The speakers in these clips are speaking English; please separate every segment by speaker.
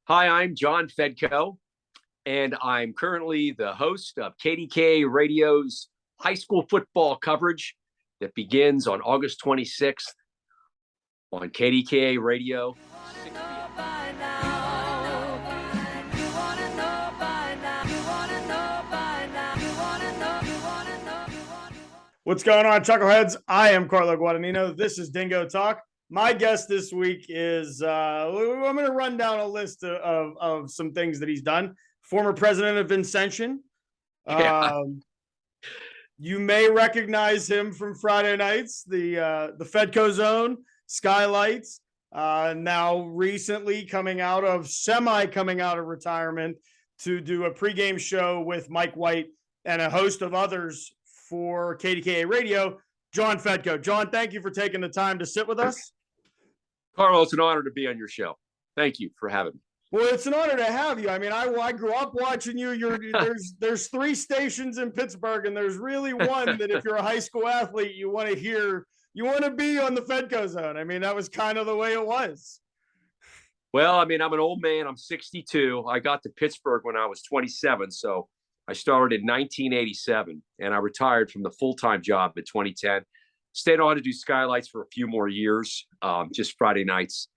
Speaker 1: Hi, I'm John Fedko, and I'm currently the host of KDKA Radio's high school football coverage that begins on August 26th on KDKA Radio.
Speaker 2: What's going on, Chuckleheads? I am Carlo Guadagnino. This is Dingo Talk. My guest this week is, I'm going to run down a list of some things that he's done. Former president of Vincentian.
Speaker 1: Yeah.
Speaker 2: You may recognize him from Friday nights, the Fedko Zone, Skylights. Now recently coming out of retirement to do a pregame show with Mike White and a host of others for KDKA Radio, John Fedko. John, thank you for taking the time to sit with us.
Speaker 1: Carlo, it's an honor to be on your show. Thank you for having me.
Speaker 2: Well, it's an honor to have you. I mean, I grew up watching you. There's 3 stations in Pittsburgh, and there's really one that if you're a high school athlete, you want to hear, you want to be on the Fedko Zone. I mean, that was kind of the way it was.
Speaker 1: Well, I mean, I'm an old man. I'm 62. I got to Pittsburgh when I was 27, so I started in 1987, and I retired from the full-time job in 2010. Stayed on to do Skylights for a few more years, just Friday nights.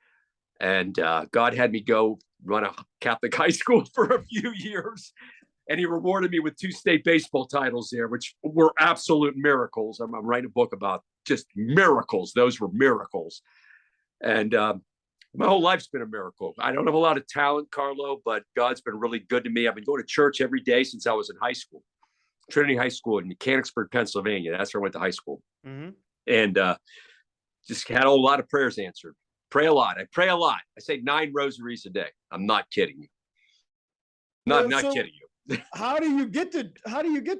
Speaker 1: And God had me go run a Catholic high school for a few years. And he rewarded me with 2 state baseball titles there, which were absolute miracles. I'm writing a book about just miracles. Those were miracles. And my whole life's been a miracle. I don't have a lot of talent, Carlo, but God's been really good to me. I've been going to church every day since I was in high school. Trinity High School in Mechanicsburg, Pennsylvania. That's where I went to high school. Mm-hmm. And just had a lot of prayers answered. Pray a lot. I pray a lot. I say 9 rosaries a day. I'm not kidding you. Not kidding you.
Speaker 2: How do you get to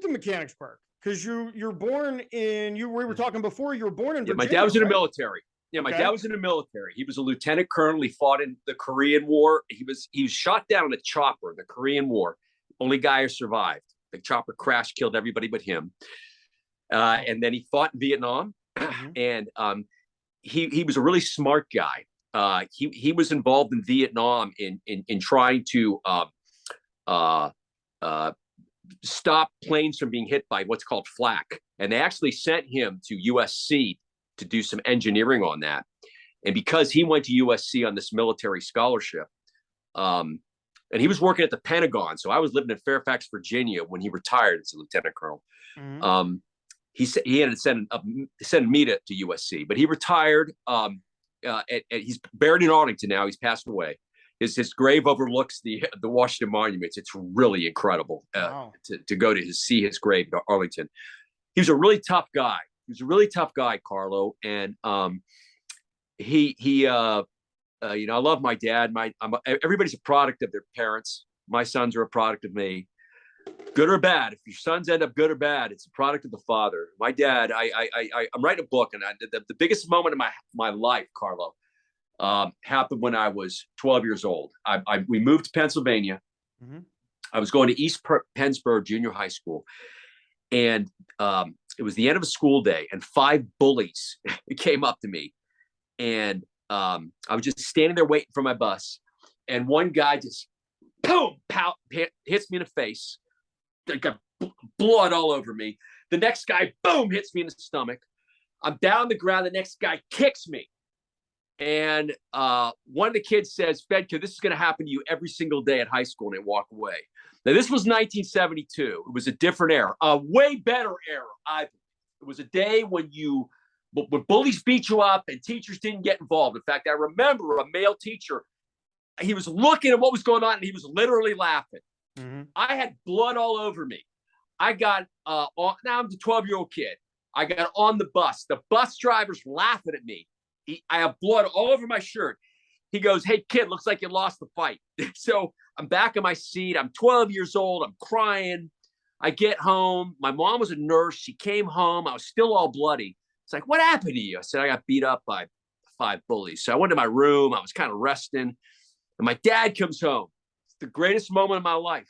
Speaker 2: Mechanicsburg? Because you're born in, we were talking before, you were born in Virginia.
Speaker 1: My dad was in the military. Yeah, my dad was in the military. He was a lieutenant colonel. He fought in the Korean War. He was shot down in a chopper in the Korean War. Only guy who survived. The chopper crashed, killed everybody but him. And then he fought in Vietnam. And he was a really smart guy. He was involved in Vietnam in trying to stop planes from being hit by what's called flak. And they actually sent him to USC to do some engineering on that. And because he went to USC on this military scholarship, and he was working at the Pentagon. So I was living in Fairfax, Virginia when he retired as a lieutenant colonel. Mm-hmm. He ended up sending me to USC, but he retired. He's buried in Arlington now. He's passed away. His grave overlooks the Washington monuments. It's really incredible to go to see his grave in Arlington. He was a really tough guy. He was a really tough guy, Carlo. And I love my dad. Everybody's a product of their parents. My sons are a product of me. Good or bad. If your sons end up good or bad, it's a product of the father. My dad, I'm writing a book, and the biggest moment of my life, Carlo, happened when I was 12 years old. We moved to Pennsylvania. Mm-hmm. I was going to East Pennsburg Junior High School, and it was the end of a school day, and 5 bullies came up to me, and I was just standing there waiting for my bus, and one guy just boom, hits me in the face. I got blood all over me. The next guy, boom, hits me in the stomach. I'm down on the ground. The next guy kicks me. And one of the kids says, Fedko, this is going to happen to you every single day at high school. And they walk away. Now, this was 1972. It was a different era, a way better era. It was a day when bullies beat you up and teachers didn't get involved. In fact, I remember a male teacher, he was looking at what was going on and he was literally laughing. Mm-hmm. I had blood all over me. I got now I'm the 12-year-old kid. I got on the bus. The bus driver's laughing at me. I have blood all over my shirt. He goes, hey, kid, looks like you lost the fight. So I'm back in my seat. I'm 12 years old. I'm crying. I get home. My mom was a nurse. She came home. I was still all bloody. It's like, what happened to you? I said, I got beat up by 5 bullies. So I went to my room. I was kind of resting. And my dad comes home. The greatest moment of my life.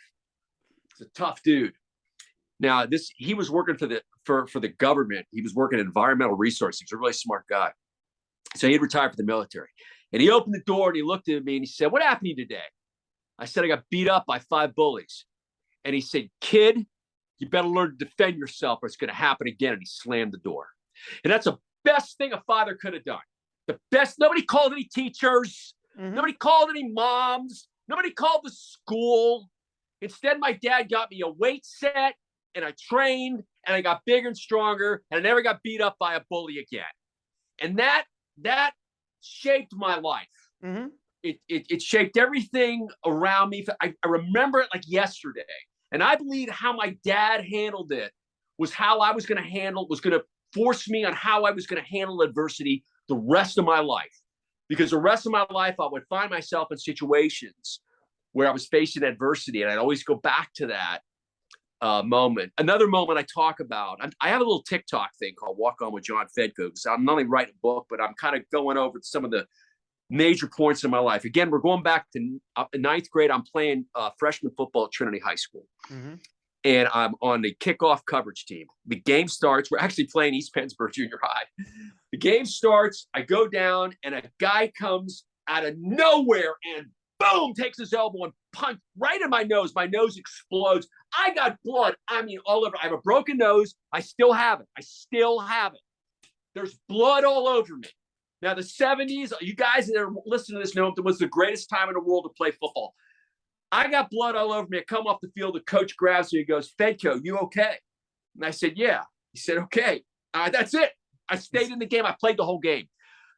Speaker 1: He's a tough dude. Now, he was working for the government. He was working in environmental resources. He was a really smart guy. So he had retired from the military. And he opened the door and he looked at me and he said, what happened to you today? I said, I got beat up by 5 bullies. And he said, kid, you better learn to defend yourself or it's going to happen again. And he slammed the door. And that's the best thing a father could have done. The best. Nobody called any teachers. Nobody called any moms. Nobody called the school. Instead, my dad got me a weight set and I trained and I got bigger and stronger and I never got beat up by a bully again. And that shaped my life. It shaped everything around me. I remember it like yesterday. And I believe how my dad handled it was how I was going to handle, was going to force me on how I was going to handle adversity the rest of my life. Because the rest of my life, I would find myself in situations where I was facing adversity. And I'd always go back to that moment. Another moment I talk about, I have a little TikTok thing called Walk On with John Fedko. So I'm not only writing a book, but I'm kind of going over some of the major points in my life. Again, we're going back to ninth grade. I'm playing freshman football at Trinity High School. And I'm on the kickoff coverage team. The game starts. We're actually playing East Pennsburg Junior High. The game starts. I go down, and a guy comes out of nowhere and boom, takes his elbow and punch right in my nose. My nose explodes. I got blood. I mean, all over. I have a broken nose. I still have it. There's blood all over me. Now, the 70s, you guys that are listening to this know it was the greatest time in the world to play football. I got blood all over me. I come off the field. The coach grabs me and goes, Fedko, you okay? And I said, yeah. He said, okay. That's it. I stayed in the game. I played the whole game.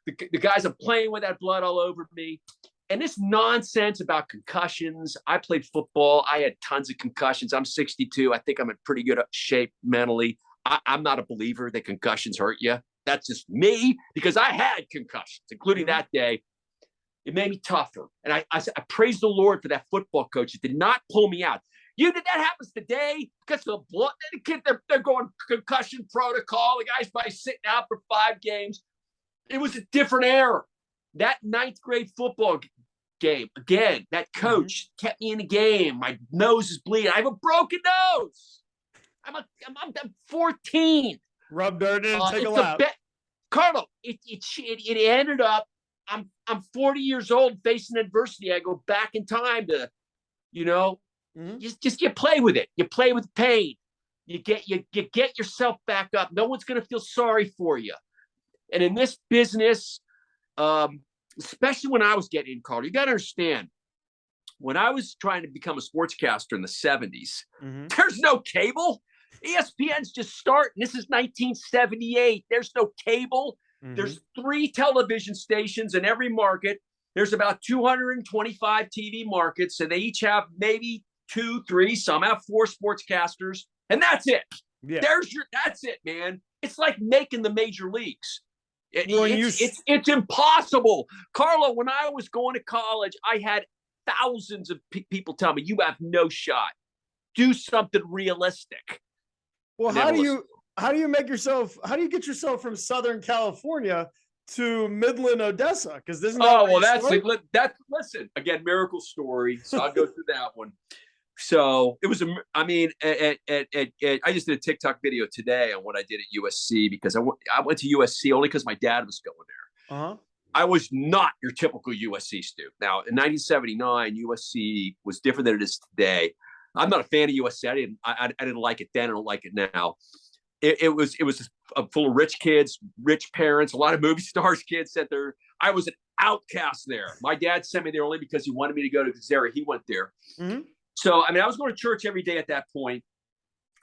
Speaker 1: The guys are playing with that blood all over me. And this nonsense about concussions. I played football. I had tons of concussions. I'm 62. I think I'm in pretty good shape mentally. I'm not a believer that concussions hurt you. That's just me because I had concussions, including that day. It made me tougher. And I praise the Lord for that football coach. It did not pull me out. That happens today because the blood, the kid, they're going concussion protocol. The guy's probably sitting out for 5 games. It was a different era. That ninth grade football game, again, that coach kept me in the game. My nose is bleeding. I have a broken nose. I'm 14.
Speaker 2: Rub dirt in and take a lap.
Speaker 1: Carlo, it ended up, I'm 40 years old facing adversity. I go back in time to, just you play with it. You play with pain. You get yourself back up. No one's going to feel sorry for you. And in this business, especially when I was getting in, Carlo, you got to understand, when I was trying to become a sportscaster in the 70s, there's no cable. ESPN's just starting. This is 1978. There's no cable. There's 3 television stations in every market. There's about 225 TV markets, and they each have maybe 2, 3. Some have 4 sportscasters, and that's it. Yeah. That's it, man. It's like making the major leagues. It's impossible. Carlo, when I was going to college, I had thousands of people tell me, you have no shot. Do something realistic.
Speaker 2: Well, how do you get yourself from Southern California to Midland, Odessa? Because this is listen, again, miracle story. So I'll go through that one.
Speaker 1: So it was, I just did a TikTok video today on what I did at USC because I went to USC only because my dad was going there. I was not your typical USC student. Now, in 1979, USC was different than it is today. I'm not a fan of USC. I didn't like it then. I don't like it now. It was full of rich kids, rich parents, a lot of movie stars kids sent there. I was an outcast there. My dad sent me there only because he wanted me to go to Xera. He went there. So, I was going to church every day at that point,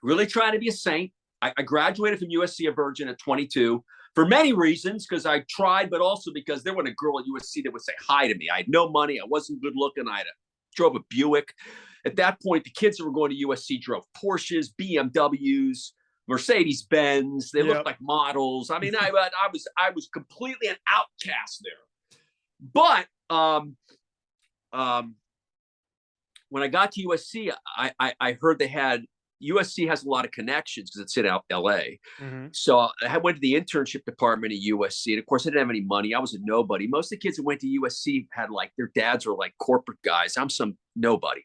Speaker 1: really trying to be a saint. I graduated from USC a virgin at 22 for many reasons, because I tried, but also because there wasn't a girl at USC that would say hi to me. I had no money. I wasn't good looking. Drove a Buick. At that point, the kids that were going to USC drove Porsches, BMWs, Mercedes-Benz. They looked like models. I was completely an outcast there. But when I got to USC, I heard USC has a lot of connections because it's in LA. So I went to the internship department at USC. And of course, I didn't have any money. I was a nobody. Most of the kids that went to USC had their dads were corporate guys. I'm some nobody.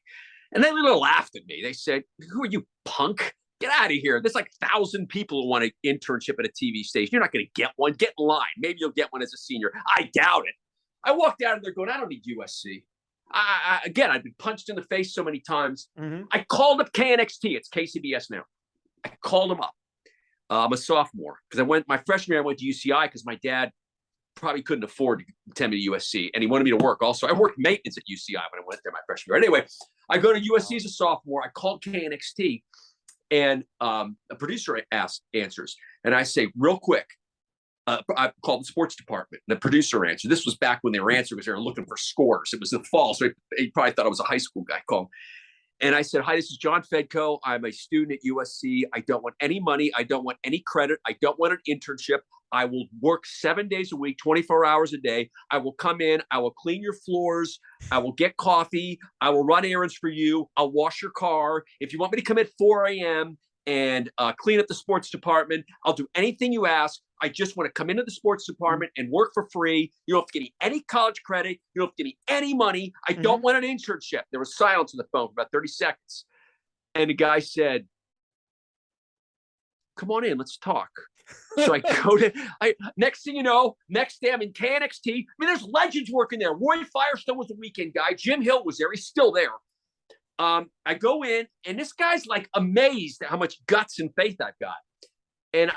Speaker 1: And they literally laughed at me. They said, "Who are you, punk? Get out of here. There's 1,000 people who want an internship at a TV station. You're not going to get one. Get in line. Maybe you'll get one as a senior." I doubt it. I walked out of there going, I don't need USC. Again, I've been punched in the face so many times.
Speaker 2: Mm-hmm.
Speaker 1: I called up KNXT. It's KCBS now. I called them up. I'm a sophomore because my freshman year, I went to UCI because my dad probably couldn't afford to send me to USC, and he wanted me to work also. I worked maintenance at UCI when I went there my freshman year. Anyway, I go to USC as a sophomore. I called KNXT, and a producer answers, and I say, real quick, I called the sports department. The producer answered. This was back when they were answering because they were looking for scores. It was the fall, so he probably thought I was a high school guy calling. And I said, hi, this is John Fedko. I'm a student at USC. I don't want any money. I don't want any credit. I don't want an internship. I will work 7 days a week, 24 hours a day. I will come in. I will clean your floors. I will get coffee. I will run errands for you. I'll wash your car. If you want me to come at 4 a.m. and clean up the sports department, I'll do anything you ask. I just want to come into the sports department and work for free. You don't have to give me any college credit. You don't have to give me any money. I don't want an internship. There was silence on the phone for about 30 seconds. And the guy said, come on in, let's talk. So I go next thing you know, next day I'm in KNXT. I mean, there's legends working there. Roy Firestone was the weekend guy. Jim Hill was there. He's still there. I go in, and this guy's like amazed at how much guts and faith I've got. And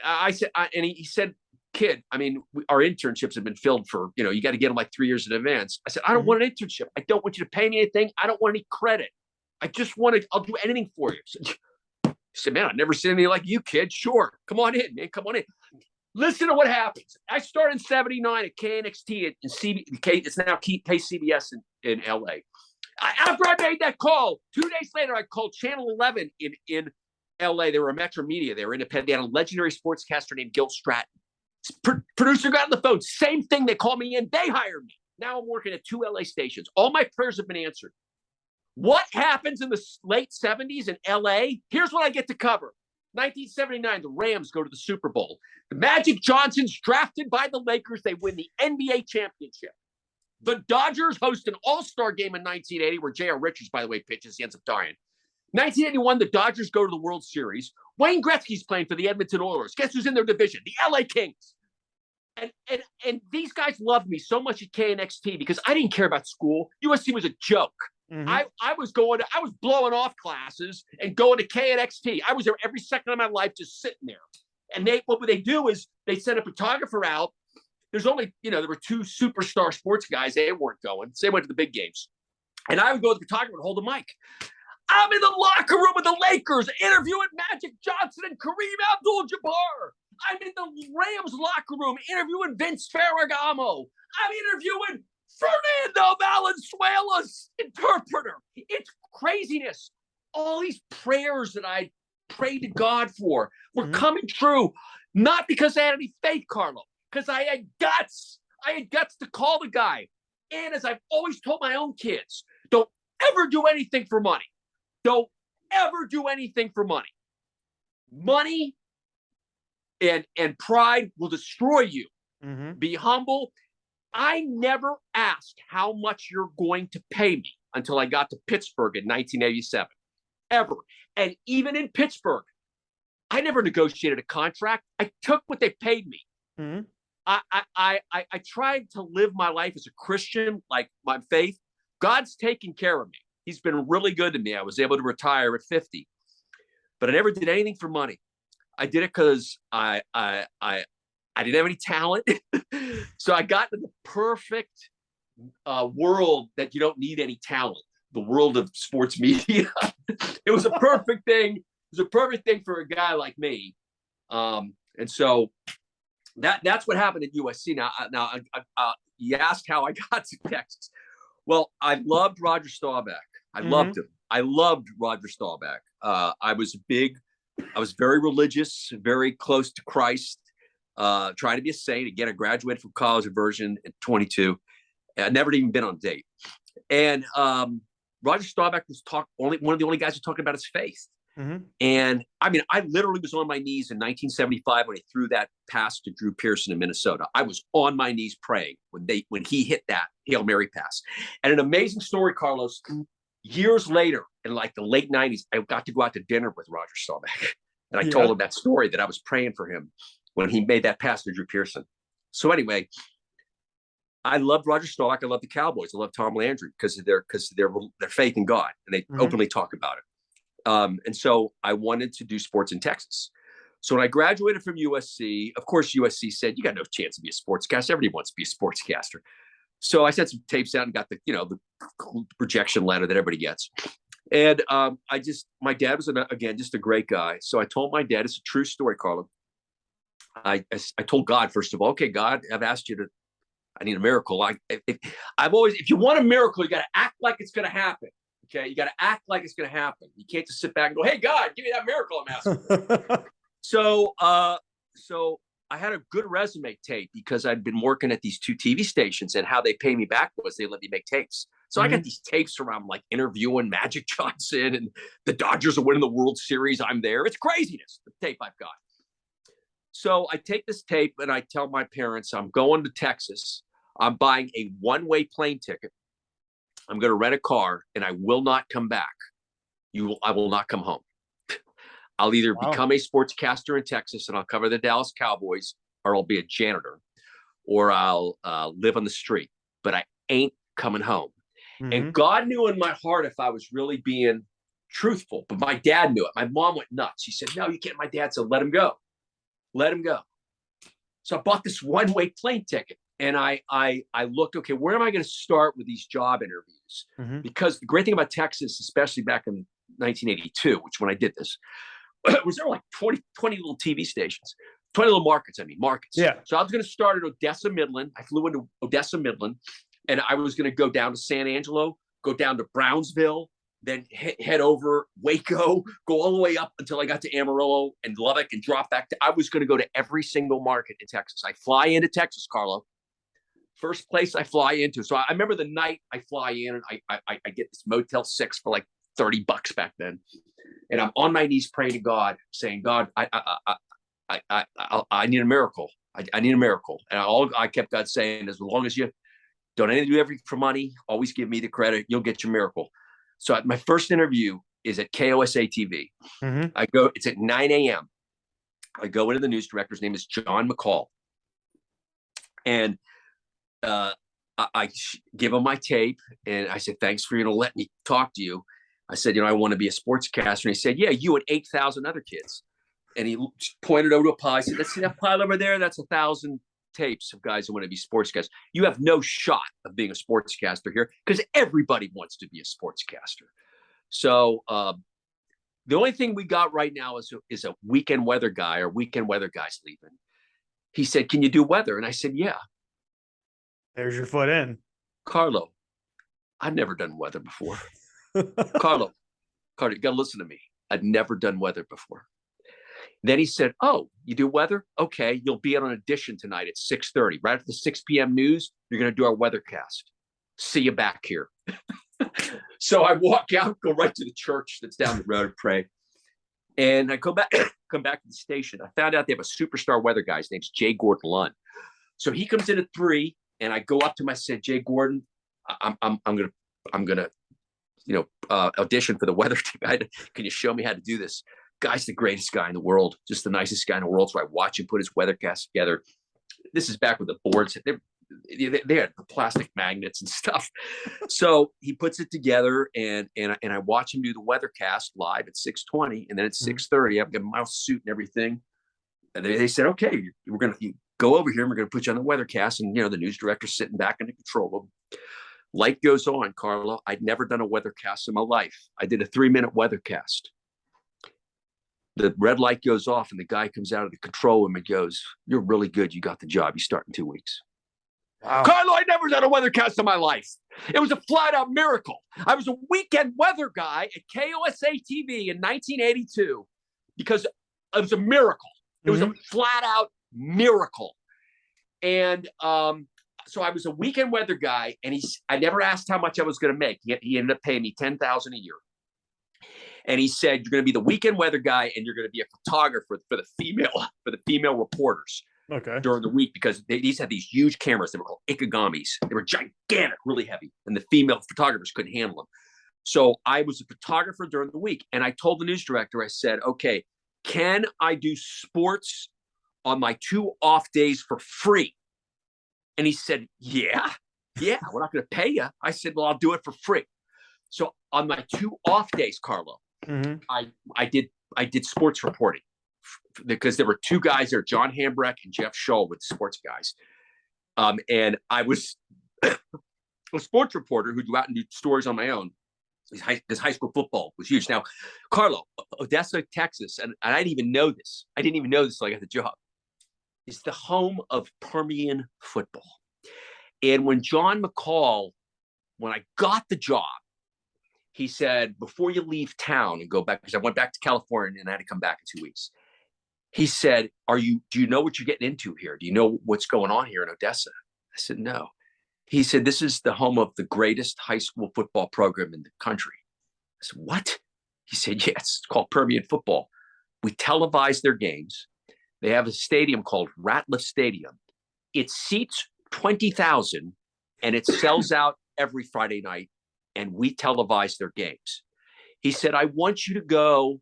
Speaker 1: I said, and he said, kid, I mean, our internships have been filled for, you got to get them like 3 years in advance. I said, I don't want an internship. I don't want you to pay me anything. I don't want any credit. I just I'll do anything for you. He said, man, I've never seen anything like you, kid. Sure. Come on in, man. Come on in. Listen to what happens. I started in 79 at KNXT it's now KCBS in LA. After I made that call, 2 days later, I called Channel 11 in LA. They were a Metro Media. They were independent. They had a legendary sportscaster named Gil Stratton. Producer got on the phone. Same thing. They called me in. They hired me. Now I'm working at 2 LA stations. All my prayers have been answered. What happens in the late 70s in LA? Here's what I get to cover. 1979, the Rams go to the Super Bowl. The Magic Johnson's drafted by the Lakers. They win the NBA championship. The Dodgers host an all-star game in 1980 where J.R. Richards, by the way, pitches. He ends up dying. 1981, the Dodgers go to the World Series. Wayne Gretzky's playing for the Edmonton Oilers. Guess who's in their division? The LA Kings. And these guys loved me so much at KNXT because I didn't care about school. USC was a joke. Mm-hmm. I was blowing off classes and going to KNXT. I was there every second of my life just sitting there. And what they do is they send a photographer out. There's only, there were 2 superstar sports guys. They weren't going. So they went to the big games. And I would go to the photographer and hold the mic. I'm in the locker room with the Lakers interviewing Magic Johnson and Kareem Abdul-Jabbar. I'm in the Rams locker room interviewing Vince Ferragamo. I'm interviewing Fernando Valenzuela's interpreter. It's craziness. All these prayers that I prayed to God for were coming true, not because I had any faith, Carlo, because I had guts. I had guts to call the guy. And as I've always told my own kids, don't ever do anything for money. Don't ever do anything for money. Money and pride will destroy you. Mm-hmm. Be humble. I never asked how much you're going to pay me until I got to Pittsburgh in 1987. Ever. And even in Pittsburgh, I never negotiated a contract. I took what they paid me. Mm-hmm. I tried to live my life as a Christian, like my faith. God's taken care of me. He's been really good to me. I was able to retire at 50, but I never did anything for money. I did it because I didn't have any talent. So I got into the perfect world that you don't need any talent. The world of sports media. It was a perfect thing. It was a perfect thing for a guy like me. And so that's what happened at USC. Now you asked how I got to Texas. Well, I loved Roger Staubach. I loved him. I loved Roger Staubach. I was very religious, very close to Christ, trying to be a saint. Again, I graduated from college at Virgin at 22. I'd never even been on a date. And Roger Staubach was one of the only guys who talked about his faith. Mm-hmm. And I mean, I literally was on my knees in 1975 when he threw that pass to Drew Pearson in Minnesota. I was on my knees praying when he hit that Hail Mary pass. And an amazing story, Carlos. Years later, in like the late 90s, I got to go out to dinner with Roger Staubach. And I told him that story that I was praying for him when he made that pass to Drew Pearson. So anyway, I loved Roger Staubach. I love the Cowboys. I love Tom Landry because of their faith in God, and they openly talk about it. And so I wanted to do sports in Texas. So when I graduated from USC, of course, USC said, you got no chance to be a sportscaster. Everybody wants to be a sportscaster. So I sent some tapes out and got the projection letter that everybody gets. And my dad was, again, just a great guy. So I told my dad, it's a true story, Carlo. I told God, first of all, okay, God, I need a miracle. If you want a miracle, you got to act like it's going to happen. Okay. You got to act like it's going to happen. You can't just sit back and go, hey, God, give me that miracle I'm asking. So I had a good resume tape because I'd been working at these 2 TV stations, and how they pay me back was they let me make tapes. So I got these tapes where I'm like interviewing Magic Johnson and the Dodgers are winning the World Series. I'm there. It's craziness, the tape I've got. So I take this tape and I tell my parents, I'm going to Texas. I'm buying a one-way plane ticket. I'm going to rent a car and I will not come back. I will not come home. I'll either become a sportscaster in Texas and I'll cover the Dallas Cowboys, or I'll be a janitor, or I'll live on the street, but I ain't coming home. And God knew in my heart if I was really being truthful, but my dad knew it. My mom went nuts. She said, no, you can't. My dad said, let him go. Let him go. So I bought this one-way plane ticket, and I looked, okay, where am I going to start with these job interviews? Because the great thing about Texas, especially back in 1982, which when I did this, was there like 20 little TV stations, 20 little markets.
Speaker 2: Yeah.
Speaker 1: So I was going to start at Odessa, Midland. I flew into Odessa, Midland, and I was going to go down to San Angelo, go down to Brownsville, then head over Waco, go all the way up until I got to Amarillo and Lubbock and drop back. I was going to go to every single market in Texas. I fly into Texas, Carlo. First place I fly into. So I remember the night I fly in, and I get this Motel 6 for like $30 back then. And I'm on my knees praying to God, saying, God, I need a miracle. I need a miracle. And all I kept God saying is, as long as you don't do everything for money, always give me the credit, you'll get your miracle. So my first interview is at KOSA TV. I go, it's at 9 a.m. I go into the news director's name is John McCall. And I give him my tape, and I said, thanks for letting me talk to you. I said, I want to be a sportscaster. And he said, yeah, you and 8,000 other kids. And he pointed over to a pile. I said, let's see that pile over there. That's 1,000 tapes of guys who want to be sportscasters. You have no shot of being a sportscaster here because everybody wants to be a sportscaster. So the only thing we got right now is a weekend weather guy, or weekend weather guy's leaving. He said, can you do weather? And I said, yeah.
Speaker 2: There's your foot in.
Speaker 1: Carlo, I've never done weather before. Carlo, you got to listen to me. I'd never done weather before. Then he said, oh, you do weather? Okay, you'll be on an audition tonight at 6:30. Right after the 6 p.m. news, you're going to do our weathercast. See you back here. So I walk out, go right to the church that's down the road and pray. And I come back to the station. I found out they have a superstar weather guy. His name's Jay Gordon Lund. So he comes in at 3, and I go up to him. I said, Jay Gordon, I'm gonna audition for the weather team. Can you show me how to do this? Guy's the greatest guy in the world, just the nicest guy in the world. So I watch him put his weathercast together. This is back with the boards. They had the plastic magnets and stuff. So he puts it together, and I watch him do the weathercast live at 6:20, and then at 6:30, I've got my suit and everything. And they said, okay, we're going to go over here and we're going to put you on the weathercast. And, the news director's sitting back in the control room. Light goes on, Carlo. I'd never done a weathercast in my life. I did a 3-minute weathercast. The red light goes off, and the guy comes out of the control room and goes, you're really good. You got the job. You start in 2 weeks. Wow. Carlo, I'd never done a weathercast in my life. It was a flat out miracle. I was a weekend weather guy at KOSA TV in 1982 because it was a miracle. It was a flat out miracle. And so I was a weekend weather guy, and I never asked how much I was going to make. He ended up paying me $10,000 a year. And he said, you're going to be the weekend weather guy, and you're going to be a photographer for the female reporters during the week, because these had these huge cameras. They were called Ikegamis. They were gigantic, really heavy, and the female photographers couldn't handle them. So I was a photographer during the week, and I told the news director, I said, okay, can I do sports on my 2 off days for free? And he said, yeah, we're not going to pay you. I said, well, I'll do it for free. So on my 2 off days, Carlo, I did sports reporting because there were 2 guys there, John Hambrecht and Jeff Scholl with the sports guys. And I was a sports reporter who'd go out and do stories on my own. Because high school football was huge. Now, Carlo, Odessa, Texas, and I didn't even know this. I didn't even know this until I got the job. Is the home of Permian football. And when John McCall, when I got the job, he said, before you leave town and go back, because I went back to California and I had to come back in 2 weeks. He said, do you know what you're getting into here? Do you know what's going on here in Odessa? I said, no. He said, this is the home of the greatest high school football program in the country. I said, what? He said, yes, it's called Permian football. We televise their games. They have a stadium called Ratliff Stadium. It seats 20,000 and it sells out every Friday night, and we televise their games. He said, I want you to go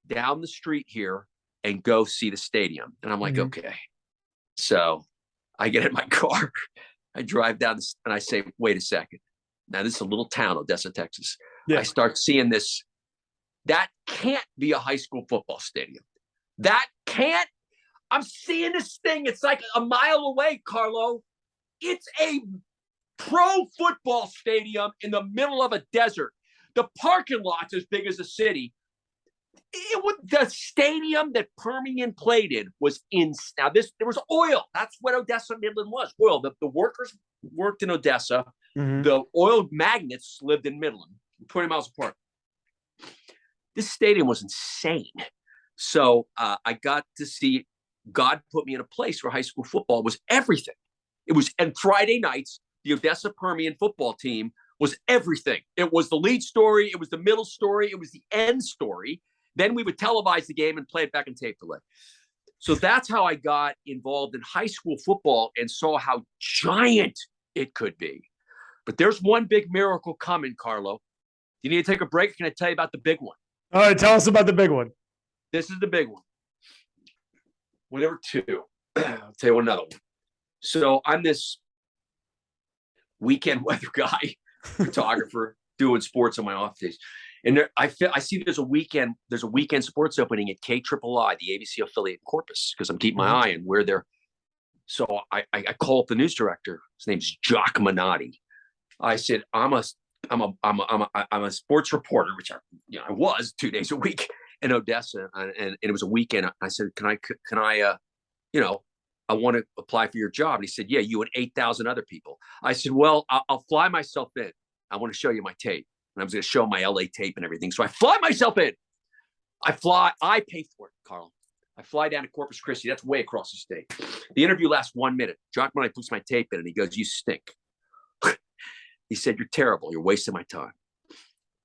Speaker 1: down the street here and go see the stadium. And I'm like, okay. So I get in my car. I drive down this, and I say, wait a second. Now, this is a little town, Odessa, Texas. Yeah. I start seeing this. That can't be a high school football stadium. That can't. I'm seeing this thing. It's like a mile away, Carlo. It's a pro football stadium in the middle of a desert. The parking lot's as big as a city. The stadium that Permian played in was in. Now, there was oil. That's what Odessa Midland was. Oil. The workers worked in Odessa. The oil magnates lived in Midland, 20 miles apart. This stadium was insane. So I got to see. God put me in a place where high school football was everything. It was, and Friday nights, the Odessa Permian football team was everything. It was the lead story. It was the middle story. It was the end story. Then we would televise the game and play it back in tape delay. So that's how I got involved in high school football and saw how giant it could be. But there's one big miracle coming, Carlo. Do you need to take a break? Or can I tell you about the big one?
Speaker 2: All right, tell us about the big one.
Speaker 1: This is the big one. Whatever 2. I'll tell you another one. So I'm this weekend weather guy, photographer, doing sports on my off days. And I see there's a weekend sports opening at KIII, the ABC affiliate in Corpus, because I'm keeping my eye on where they're. So I call up the news director. His name's Jock Minotti. I said, I'm a sports reporter, which I was 2 days a week in Odessa, and it was a weekend. I said, can I I want to apply for your job. And he said, yeah, you and 8,000 other people. I said, well, I'll fly myself in. I want to show you my tape. And I was going to show my LA tape and everything. So I fly myself in. I pay for it, Carl. I fly down to Corpus Christi. That's way across the state. The interview lasts 1 minute. Jock Money puts my tape in and he goes, you stink. He said, you're terrible. You're wasting my time.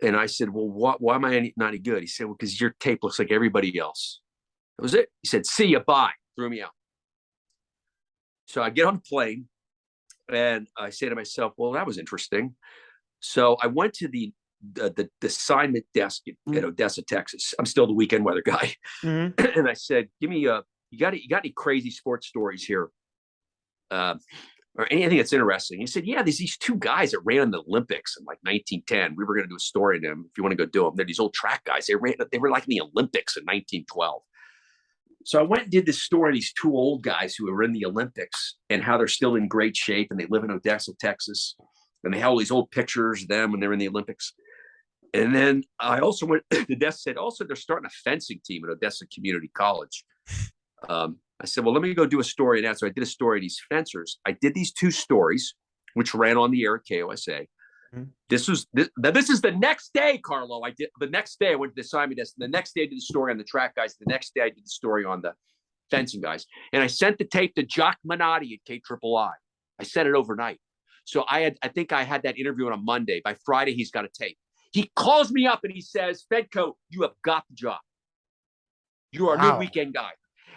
Speaker 1: And I said, well, why am I not any good? He said, well, because your tape looks like everybody else. That was it. He said, see you, bye. Threw me out. So I get on the plane and I say to myself, well, that was interesting. So I went to the assignment desk at Odessa, Texas. I'm still the weekend weather guy. And I said, give me you got any crazy sports stories here? Or anything that's interesting. He said, yeah, there's these 2 guys that ran in the Olympics in like 1910. We were going to do a story on them. If you want to go do them, they're these old track guys. They were like in the Olympics in 1912. So I went and did this story on these 2 old guys who were in the Olympics and how they're still in great shape. And they live in Odessa, Texas. And they have all these old pictures of them when they're in the Olympics. And then I also went, the desk said, also, they're starting a fencing team at Odessa Community College. I said, well, let me go do a story now. So I did a story of these fencers. I did these 2 stories, which ran on the air at KOSA. This is the next day, Carlo. The next day I went to the assignment desk. The next day I did the story on the track guys. The next day I did the story on the fencing guys. And I sent the tape to Jock Minotti at KIII. I sent it overnight. So I think I had that interview on a Monday. By Friday, he's got a tape. He calls me up and he says, Fedko, you have got the job. You are a new weekend guy.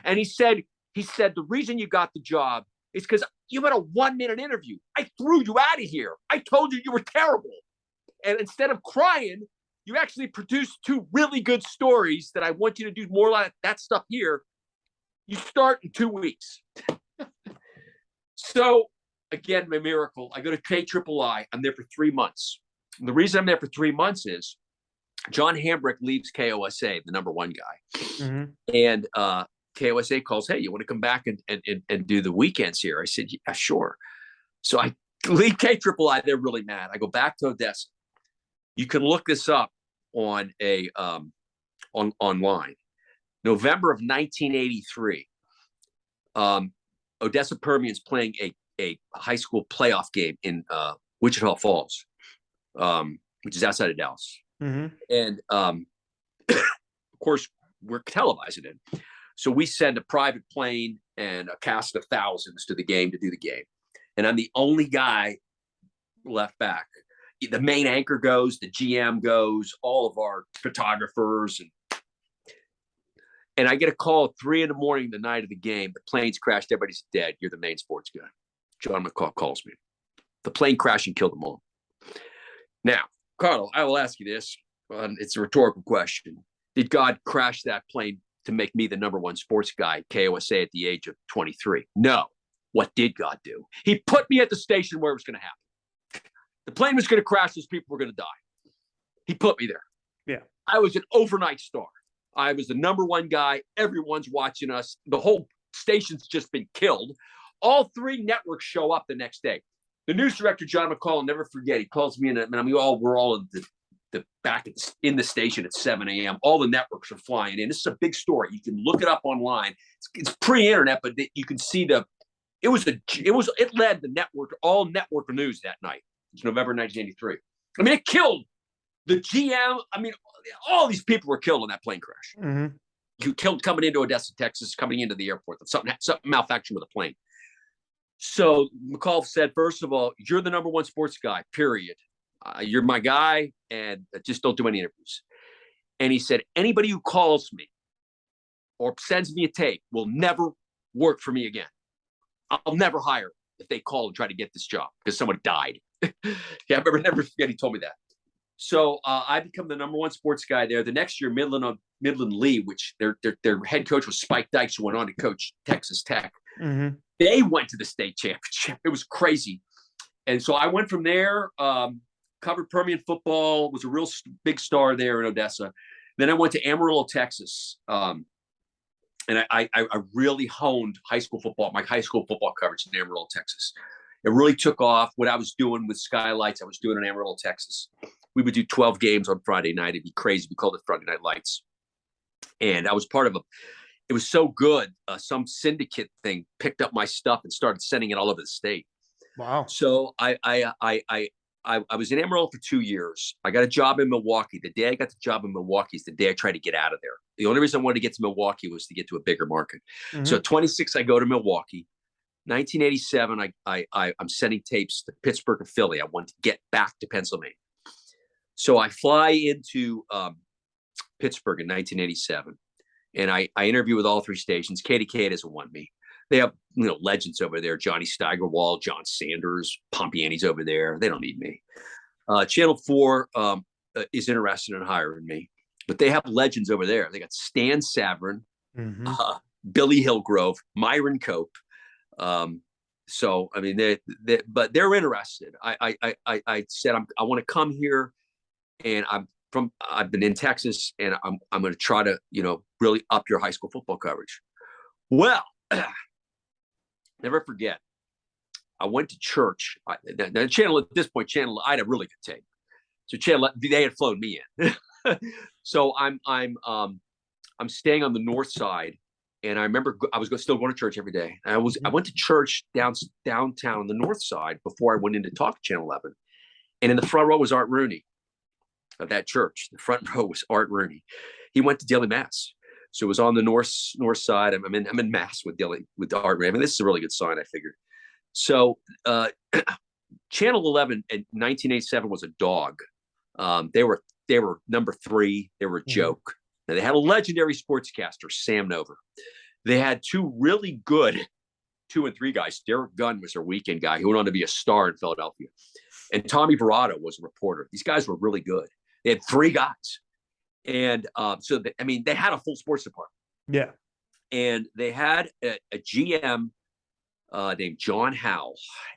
Speaker 1: And he said, the reason you got the job is because you had a 1-minute interview. I threw you out of here. I told you were terrible. And instead of crying, you actually produced 2 really good stories that I want you to do more like that stuff here. You start in 2 weeks. So again, my miracle. I go to KIII. I'm there for 3 months. And the reason I'm there for 3 months is John Hambrick leaves KOSA, the number one guy, and KOSA calls, "Hey, you want to come back and do the weekends here?" I said, "Yeah, sure." So I leave KIII. They're really mad. I go back to Odessa. You can look this up on online. November of 1983. Odessa Permian's playing a high school playoff game in Wichita Falls, which is outside of Dallas. And of course, we're televising it. So we send a private plane and a cast of thousands to the game to do the game. And I'm the only guy left back. The main anchor goes, the GM goes, all of our photographers. And I get a call at 3 a.m. the night of the game. The plane's crashed. Everybody's dead. You're the main sports guy. John McCall calls me. The plane crashed and killed them all. Now, Carlo, I will ask you this. It's a rhetorical question. Did God crash that plane to make me the number one sports guy at KOSA at the age of 23? No. What did God do? He put me at the station where it was going to happen. The plane was going to crash. Those people were going to die. He put me there.
Speaker 2: Yeah.
Speaker 1: I was an overnight star. I was the number one guy. Everyone's watching us. The whole station's just been killed. All 3 networks show up the next day. The news director, John McCall, I'll never forget. He calls me in, and we're all in the back in the station at 7 a.m. All the networks are flying in. This is a big story. You can look it up online. It's pre-internet, but you can see it led the network, all network news that night. It's November 1983. I mean, it killed the GM. I mean, all these people were killed in that plane crash. You killed coming into Odessa, Texas, coming into the airport. Something malfunction with a plane. So McCall said, first of all, you're the number one sports guy, period. You're my guy, and just don't do any interviews. And he said, anybody who calls me or sends me a tape will never work for me again. I'll never hire if they call and try to get this job because someone died. Yeah, I never forget he told me that. So I become the number one sports guy there. The next year, Midland Lee, which their head coach was Spike Dykes, who went on to coach Texas Tech. They went to the state championship. It was crazy. And so I went from there, covered Permian football, was a real big star there in Odessa. Then I went to Amarillo, Texas. And I really honed my high school football coverage in Amarillo, Texas. It really took off. What I was doing with Skylights, I was doing in Amarillo, Texas. We would do 12 games on Friday night. It'd be crazy. We called it Friday Night Lights. And I was part of it was so good. Some syndicate thing picked up my stuff and started sending it all over the state.
Speaker 2: Wow.
Speaker 1: So I was in Amarillo for 2 years. I got a job in Milwaukee. The day I got the job in Milwaukee is the day I tried to get out of there. The only reason I wanted to get to Milwaukee was to get to a bigger market. So at 26, I go to Milwaukee. 1987, I'm sending tapes to Pittsburgh and Philly. I wanted to get back to Pennsylvania. So I fly into Pittsburgh in 1987, and I interview with all 3 stations. KDK doesn't want me. They have legends over there. Johnny Steigerwald, John Sanders, Pompiani's over there. They don't need me. Channel 4 is interested in hiring me, but they have legends over there. They got Stan Savran, Billy Hillgrove, Myron Cope. So I mean, but they're interested. I said I want to come here, and I've been in Texas, and I'm going to try to really up your high school football coverage. Well, never forget, I went to church. The channel at this point, I had a really good tape. So they had flown me in. So I'm staying on the north side, and I remember I was still going to church every day. I went to church downtown on the north side before I went in to talk to Channel 11, and in the front row was Art Rooney of that church. The front row was Art Rooney. He went to daily mass. So it was on the north side. I'm in mass with Art Rooney. I mean, this is a really good sign, I figured. So Channel 11 in 1987 was a dog. They were number 3. They were a joke. Now, they had a legendary sportscaster, Sam Nover. They had 2 really good 2 and 3 guys. Derek Gunn was their weekend guy. He went on to be a star in Philadelphia. And Tommy Barrato was a reporter. These guys were really good. They had 3 guys. And they had a full sports department.
Speaker 2: Yeah.
Speaker 1: And they had a GM, named John Howell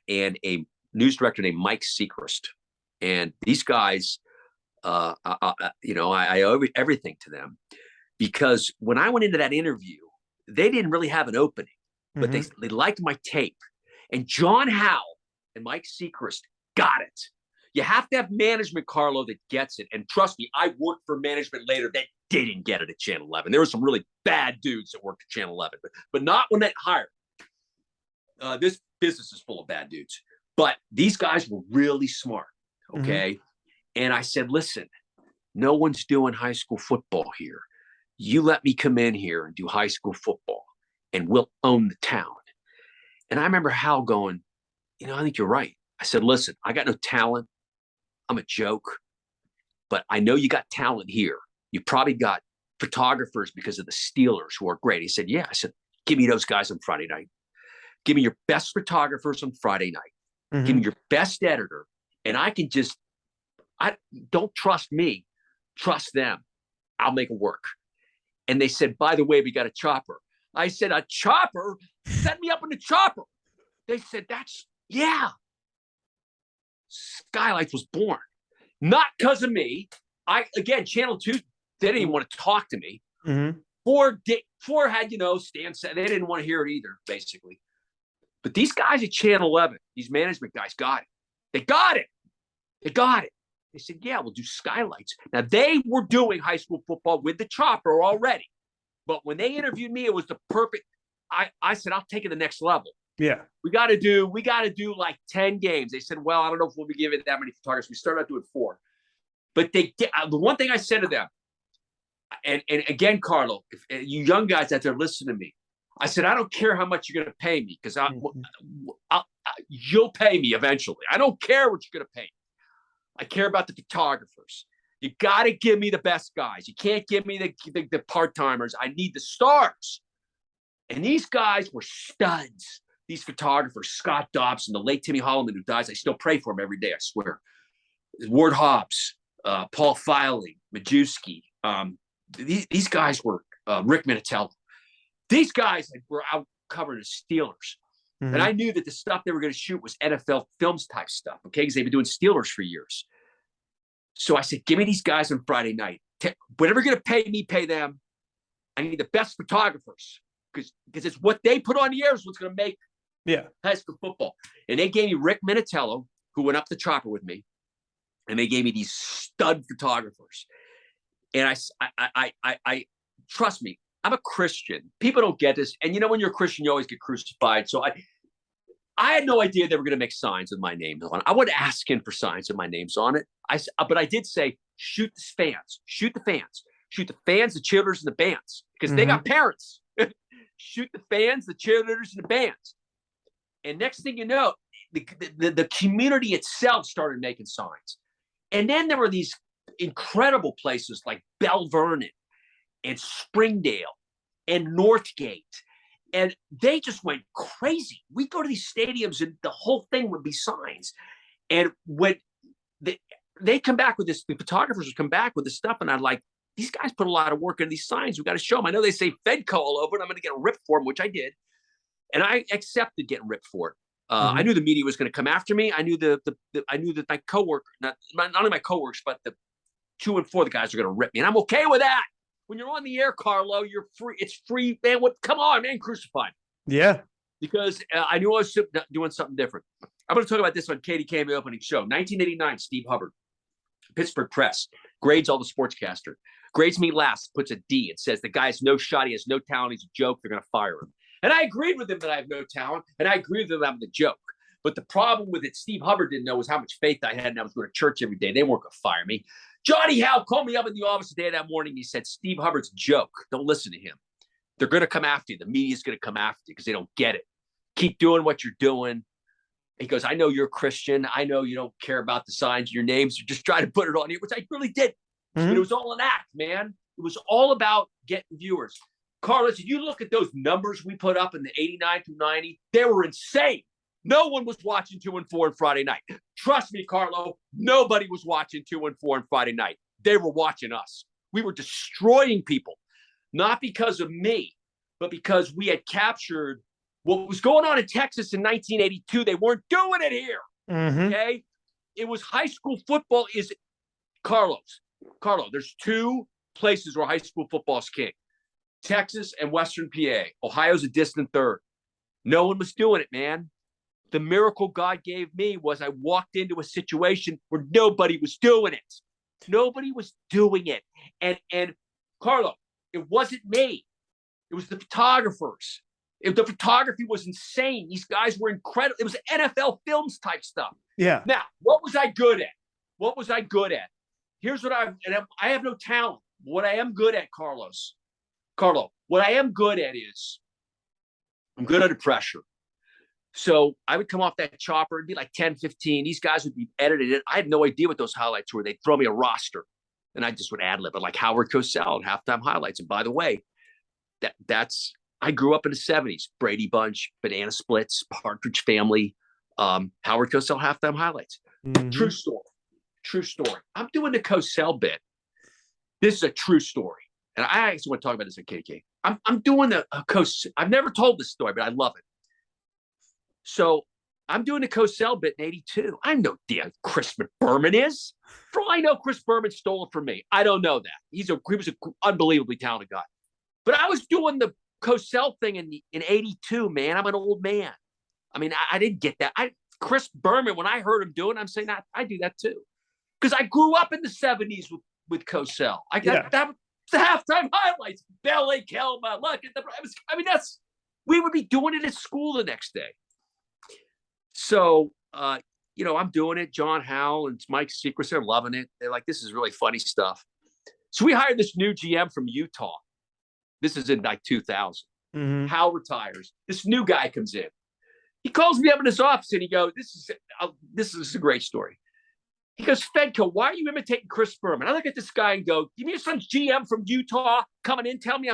Speaker 1: and a news director named Mike Seacrest. And these guys, I owe everything to them, because when I went into that interview, they didn't really have an opening, but they liked my tape. And John Howell and Mike Seacrest got it. You have to have management, Carlo, that gets it. And trust me, I worked for management later that didn't get it at Channel 11. There were some really bad dudes that worked at Channel 11, but not when they hired. This business is full of bad dudes. But these guys were really smart, okay? And I said, listen, no one's doing high school football here. You let me come in here and do high school football, and we'll own the town. And I remember Hal going, I think you're right. I said, listen, I got no talent. I'm a joke, but I know you got talent here. You probably got photographers because of the Steelers who are great. He said, yeah. I said, give me those guys on Friday night. Give me your best photographers on Friday night. Give me your best editor. And I don't trust me, trust them. I'll make it work. And they said, by the way, we got a chopper. I said, a chopper? Set me up in the chopper. They said, yeah. Skylights was born. Not because of me. Channel 2, they didn't even want to talk to me. Four had, Stan said, they didn't want to hear it either, basically. But these guys at Channel 11, these management guys got it. They got it. They said, yeah, we'll do Skylights. Now, they were doing high school football with the chopper already. But when they interviewed me, it was the perfect. I said, I'll take it to the next level.
Speaker 2: Yeah.
Speaker 1: We got to do like 10 games. They said, well, I don't know if we'll be giving that many photographers. We started out doing 4. But the one thing I said to them, and again, Carlo, if you young guys out there listen to me, I said, I don't care how much you're going to pay me, because you'll pay me eventually. I don't care what you're going to pay me. I care about the photographers. You got to give me the best guys. You can't give me the part-timers. I need the stars. And these guys were studs. These photographers, Scott Dobson, the late Timmy Holloman, who dies, I still pray for him every day, I swear. Ward Hobbs, Paul Filey, Majewski. These guys were Rick Minatello. These guys were out covering the Steelers. And I knew that the stuff they were going to shoot was NFL films type stuff, okay? Because they've been doing Steelers for years. So I said, give me these guys on Friday night. Whatever you're going to pay me, pay them. I need the best photographers, because it's what they put on the air is what's going to make high school football. And they gave me Rick Minatello, who went up the chopper with me, and they gave me these stud photographers. And I trust me, I'm a Christian. People don't get this. And when you're a Christian, you always get crucified. So I had no idea they were going to make signs with my name on it. I wasn't asking for signs with my name's on it. But I did say, shoot the fans, shoot the fans, the cheerleaders, and the bands, because they got parents. Shoot the fans, the cheerleaders, and the bands. And next thing you know, the community itself started making signs. And then there were these incredible places like Bell Vernon and Springdale and Northgate. And they just went crazy. We'd go to these stadiums and the whole thing would be signs. And when they come back with this, the photographers would come back with this stuff, and I'd like, these guys put a lot of work into these signs. We got to show them. I know they say Fedko all over it. I'm going to get ripped for them, which I did. And I accepted getting ripped for it. I knew the media was going to come after me. I knew I knew that my coworker, not only my coworkers, but the 2 and 4, the guys are going to rip me. And I'm okay with that. When you're on the air, Carlo, you're free. It's free, man. Come on, man, crucify me.
Speaker 2: Yeah.
Speaker 1: Because I knew I was doing something different. I'm going to talk about this on Katie Came opening show. 1989, Steve Hubbard, Pittsburgh Press, grades all the sportscaster. Grades me last, puts a D. It says the guy has no shot. He has no talent. He's a joke. They're going to fire him. And I agreed with him that I have no talent. And I agreed with him that I'm the joke. But the problem with it, Steve Hubbard didn't know, was how much faith I had, and I was going to church every day. They weren't going to fire me. Johnny Howe called me up in the office the day that morning. He said, Steve Hubbard's a joke. Don't listen to him. They're going to come after you. The media's going to come after you because they don't get it. Keep doing what you're doing. He goes, I know you're a Christian. I know you don't care about the signs of your names. You're just trying to put it on here, which I really did. But it was all an act, man. It was all about getting viewers. Carlos, if you look at those numbers we put up in the 89 through 90, they were insane. No one was watching 2 and 4 on Friday night. Trust me, Carlo, nobody was watching 2 and 4 on Friday night. They were watching us. We were destroying people, not because of me, but because we had captured What was going on in Texas in 1982, they weren't doing it here. Okay. It was high school football is Carlo, there's two places where high school football is king. Texas and Western PA. Ohio's a distant third. No one was doing it, man. The miracle God gave me was I walked into a situation where nobody was doing it. Nobody was doing it. And Carlo, it wasn't me. It was the photographers. The photography was insane. These guys were incredible. It was NFL films type stuff.
Speaker 2: Yeah.
Speaker 1: Now, what was I good at? Here's what I have no talent. What I am good at, Carlo, what I am good at is I'm good under pressure. So I would come off that chopper, it'd be like 10, 15. These guys would be edited. I had no idea what those highlights were. They'd throw me a roster and I just would ad lib it, like Howard Cosell and halftime highlights. And by the way, I grew up in the 70s. Brady Bunch, Banana Splits, Partridge Family, Howard Cosell halftime highlights. True story. I'm doing the Cosell bit. This is a true story. And I actually want to talk about this at KK. I'm doing the Cosell. I've never told this story, but I love it. So I'm doing the Cosell bit in 82. I have no idea who Chris Berman is. For all I know, Chris Berman stole it from me. I don't know that. He was an unbelievably talented guy. But I was doing the Cosell thing in 82, man. I'm an old man. I mean, I didn't get that. Chris Berman, when I heard him doing it, I'm saying I do that too. Because I grew up in the 70s with Cosell. That was the halftime highlights. Ballet Kelma, look at we would be doing it at school the next day. So, I'm doing it. John Howell and Mike Secrets, they're loving it. They're like, this is really funny stuff. So we hired this new GM from Utah. This is in like 2000. Howell retires. This new guy comes in. He calls me up in his office and he goes, this is a great story. He goes, Fedko, why are you imitating Chris Berman? I look at this guy and go, give me some GM from Utah coming in, tell me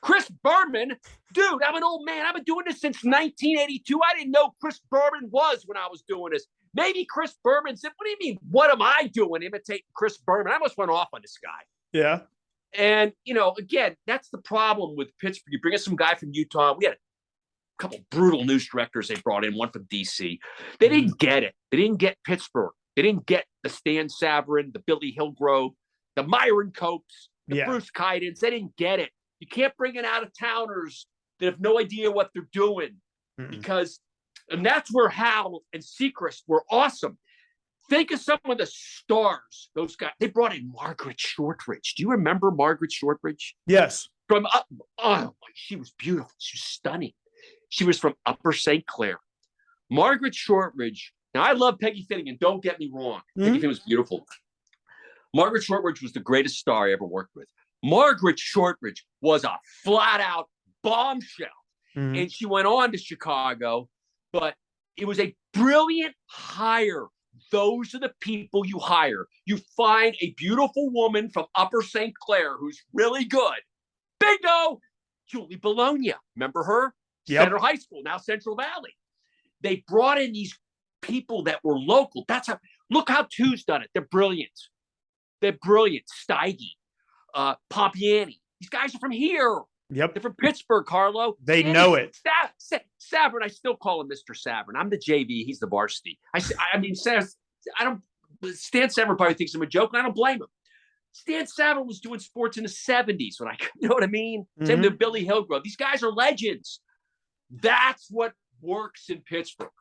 Speaker 1: Chris Berman, dude, I'm an old man. I've been doing this since 1982. I didn't know Chris Berman was when I was doing this. Maybe Chris Berman said, what do you mean? What am I doing imitating Chris Berman? I almost went off on this guy.
Speaker 2: Yeah.
Speaker 1: And, again, that's the problem with Pittsburgh. You bring us some guy from Utah. We had a couple brutal news directors they brought in, one from D.C. They didn't get it. They didn't get Pittsburgh. They didn't get the Stan Savran, the Billy Hillgrove, the Myron Copes, the Bruce Kidens. They didn't get it. You can't bring in out-of-towners that have no idea what they're doing and that's where Howell and Sechrist were awesome. Think of some of the stars, those guys. They brought in Margaret Shortridge. Do you remember Margaret Shortridge?
Speaker 2: Yes.
Speaker 1: She was beautiful. She was stunning. She was from Upper St. Clair. Margaret Shortridge. Now, I love Peggy Finnegan. Don't get me wrong. Peggy Finnegan was beautiful. Margaret Shortridge was the greatest star I ever worked with. Margaret Shortridge was a flat-out bombshell. And she went on to Chicago, but it was a brilliant hire. Those are the people you hire. You find a beautiful woman from Upper St. Clair who's really good. Bingo! Julie Bologna. Remember her?
Speaker 2: Yep.
Speaker 1: Center High School, now Central Valley. They brought in these people that were local. Look how Two's done it. They're brilliant. Steige, Pompiani. These guys are from here.
Speaker 2: Yep.
Speaker 1: They're from Pittsburgh, Carlo.
Speaker 2: They know it.
Speaker 1: Savran, I still call him Mr. Savran. I'm the JV. He's the varsity. Stan Savran probably thinks I'm a joke, and I don't blame him. Stan Savran was doing sports in the 70s you know what I mean? Same to Billy Hillgrove. These guys are legends. That's what works in Pittsburgh.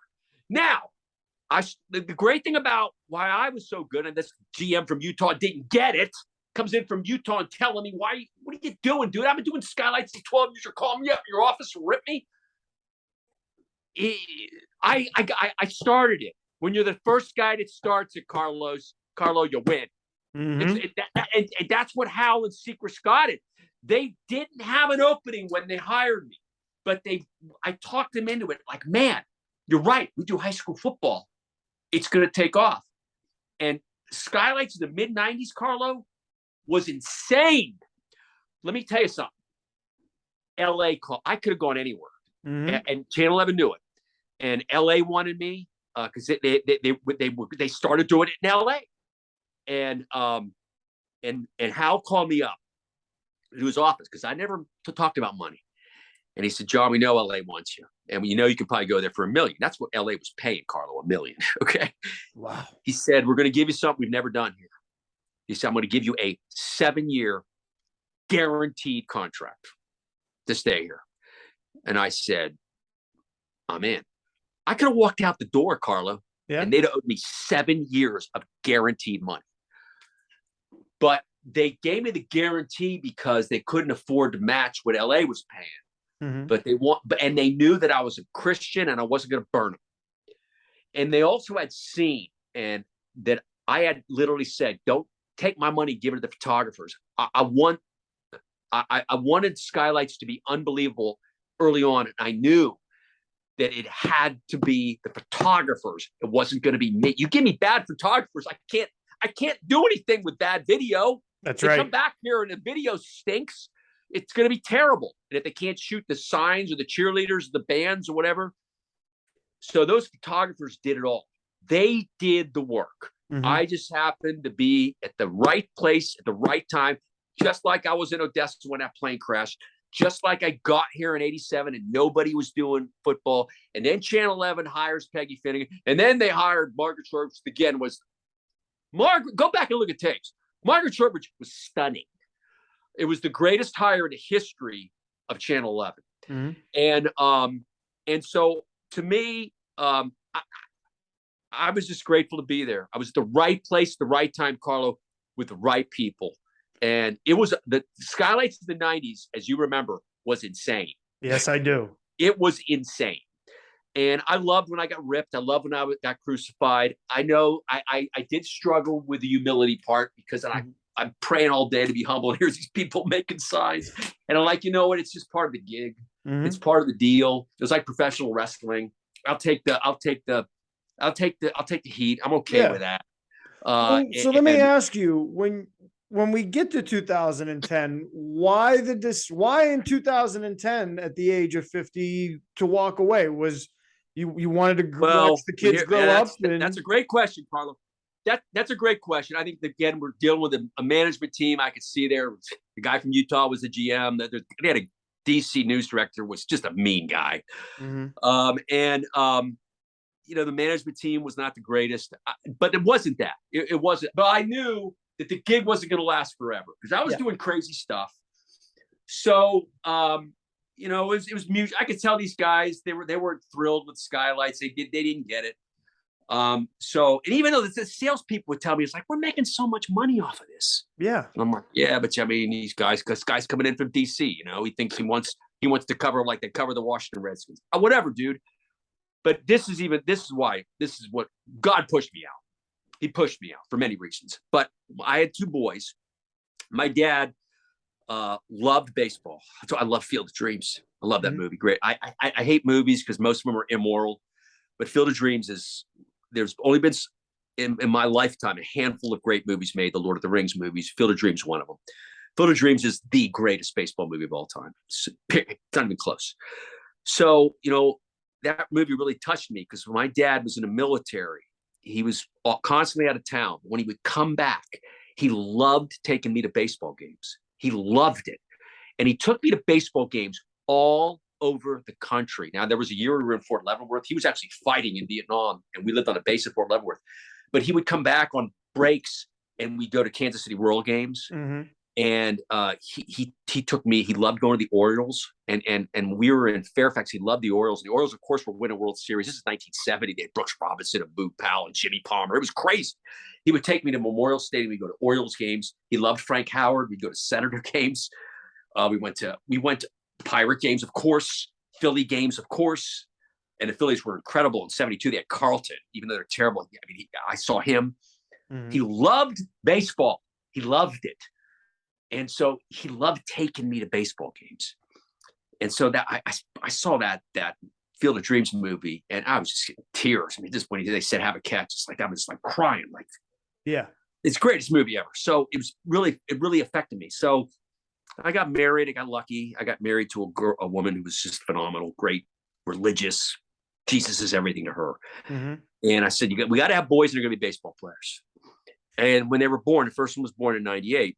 Speaker 1: Now, the great thing about why I was so good, and this GM from Utah didn't get it, comes in from Utah and telling me, what are you doing, dude? I've been doing skylights for 12 years. You're calling me up in your office to rip me? I started it. When you're the first guy that starts it, Carlo, you win. And that's what Howell and Sechrist got it. They didn't have an opening when they hired me, but I talked them into it. Like, man, you're right. We do high school football. It's going to take off. And Skylights in the mid-90s, Carlo, was insane. Let me tell you something. LA call. I could have gone anywhere, and Channel 11 knew it. And LA wanted me because they started doing it in LA. And Hal called me up to his office because I never talked about money. And he said, John, we know LA wants you. And you can probably go there for $1 million. That's what LA was paying Carlo, $1 million. Okay.
Speaker 2: Wow.
Speaker 1: He said, we're going to give you something we've never done here. He said, I'm going to give you a 7-year guaranteed contract to stay here. And I said, I'm in. I could have walked out the door, Carlo, and they'd owed me 7 years of guaranteed money. But they gave me the guarantee because they couldn't afford to match what LA was paying. But they knew that I was a Christian and I wasn't going to burn them. And they also had seen and that I had literally said, don't take my money, give it to the photographers. I wanted Skylights to be unbelievable early on. And I knew that it had to be the photographers. It wasn't going to be me. You give me bad photographers, I can't do anything with bad video.
Speaker 2: That's
Speaker 1: they
Speaker 2: right.
Speaker 1: Come back here and the video stinks. It's going to be terrible. And if they can't shoot the signs or the cheerleaders, the bands or whatever. So those photographers did it all. They did the work. I just happened to be at the right place at the right time, just like I was in Odessa when that plane crashed, just like I got here in 87 and nobody was doing football. And then Channel 11 hires Peggy Finnegan. And then they hired Margaret Short, which again was Margaret. Go back and look at tapes. Margaret Shortridge was stunning. It was the greatest hire in the history of Channel 11. And so to me, I was just grateful to be there. I was at the right place, the right time, Carlo, with the right people. And it was the Skylights of the 90s, as you remember, was insane.
Speaker 2: Yes, I do.
Speaker 1: It was insane. And I loved when I got ripped. I loved when I got crucified. I know I did struggle with the humility part because I'm praying all day to be humble. And here's these people making signs. And I'm like, you know what? It's just part of the gig. It's part of the deal. It was like professional wrestling. I'll take the heat. I'm okay with that.
Speaker 2: So let me ask you, when we get to 2010, why in 2010 at the age of 50 to walk away? Was you wanted to watch the kids grow up?
Speaker 1: That's a great question, Carlo. That's a great question. I think, again, we're dealing with a management team. I could see there. The guy from Utah was the GM. They had a DC news director, was just a mean guy. The management team was not the greatest, but it wasn't that. It wasn't. But I knew that the gig wasn't going to last forever because I was doing crazy stuff. So, it was music. I could tell these guys they weren't thrilled with Skylights. They didn't get it. And even though the salespeople would tell me, it's like, we're making so much money off of this. Yeah. And I'm like, yeah, but I mean, these guys, because guys coming in from DC, he thinks he wants to cover like they cover the Washington Redskins. Whatever, dude. But this is what God pushed me out. He pushed me out for many reasons. But I had 2 boys. My dad loved baseball. So I love Field of Dreams. I love that movie. Great. I hate movies because most of them are immoral. But Field of Dreams there's only been in my lifetime a handful of great movies made. The Lord of the Rings movies. Field of Dreams, one of them. Field of Dreams is the greatest baseball movie of all time. It's not even close. So, that movie really touched me because when my dad was in the military, he was constantly out of town. When he would come back, he loved taking me to baseball games. He loved it. And he took me to baseball games all over the country. Now, there was a year we were in Fort Leavenworth. He was actually fighting in Vietnam, and we lived on a base at Fort Leavenworth. But he would come back on breaks, and we'd go to Kansas City Royal games. And he took me. He loved going to the Orioles, and we were in Fairfax. He loved the Orioles. The Orioles, of course, were winning World Series. This is 1970. They had Brooks Robinson and Boog Powell and Jimmy Palmer. It was crazy. He would take me to Memorial Stadium. We'd go to Orioles games. He loved Frank Howard. We'd go to Senator games. We went to Pirate games, of course. Philly games, of course. And the Phillies were incredible in '72. They had Carlton, even though they're terrible. I mean, I saw him. He loved baseball. He loved it. And so he loved taking me to baseball games. And so that I saw that Field of Dreams movie, and I was just getting tears. I mean, just when they said have a catch, it's like I was like crying. Like, yeah, it's the greatest movie ever. So it really affected me. So I got married. I got lucky. I got married to a woman who was just phenomenal, great, religious. Jesus is everything to her. And I said, we got to have boys that are going to be baseball players. And when they were born, the first one was born in '98.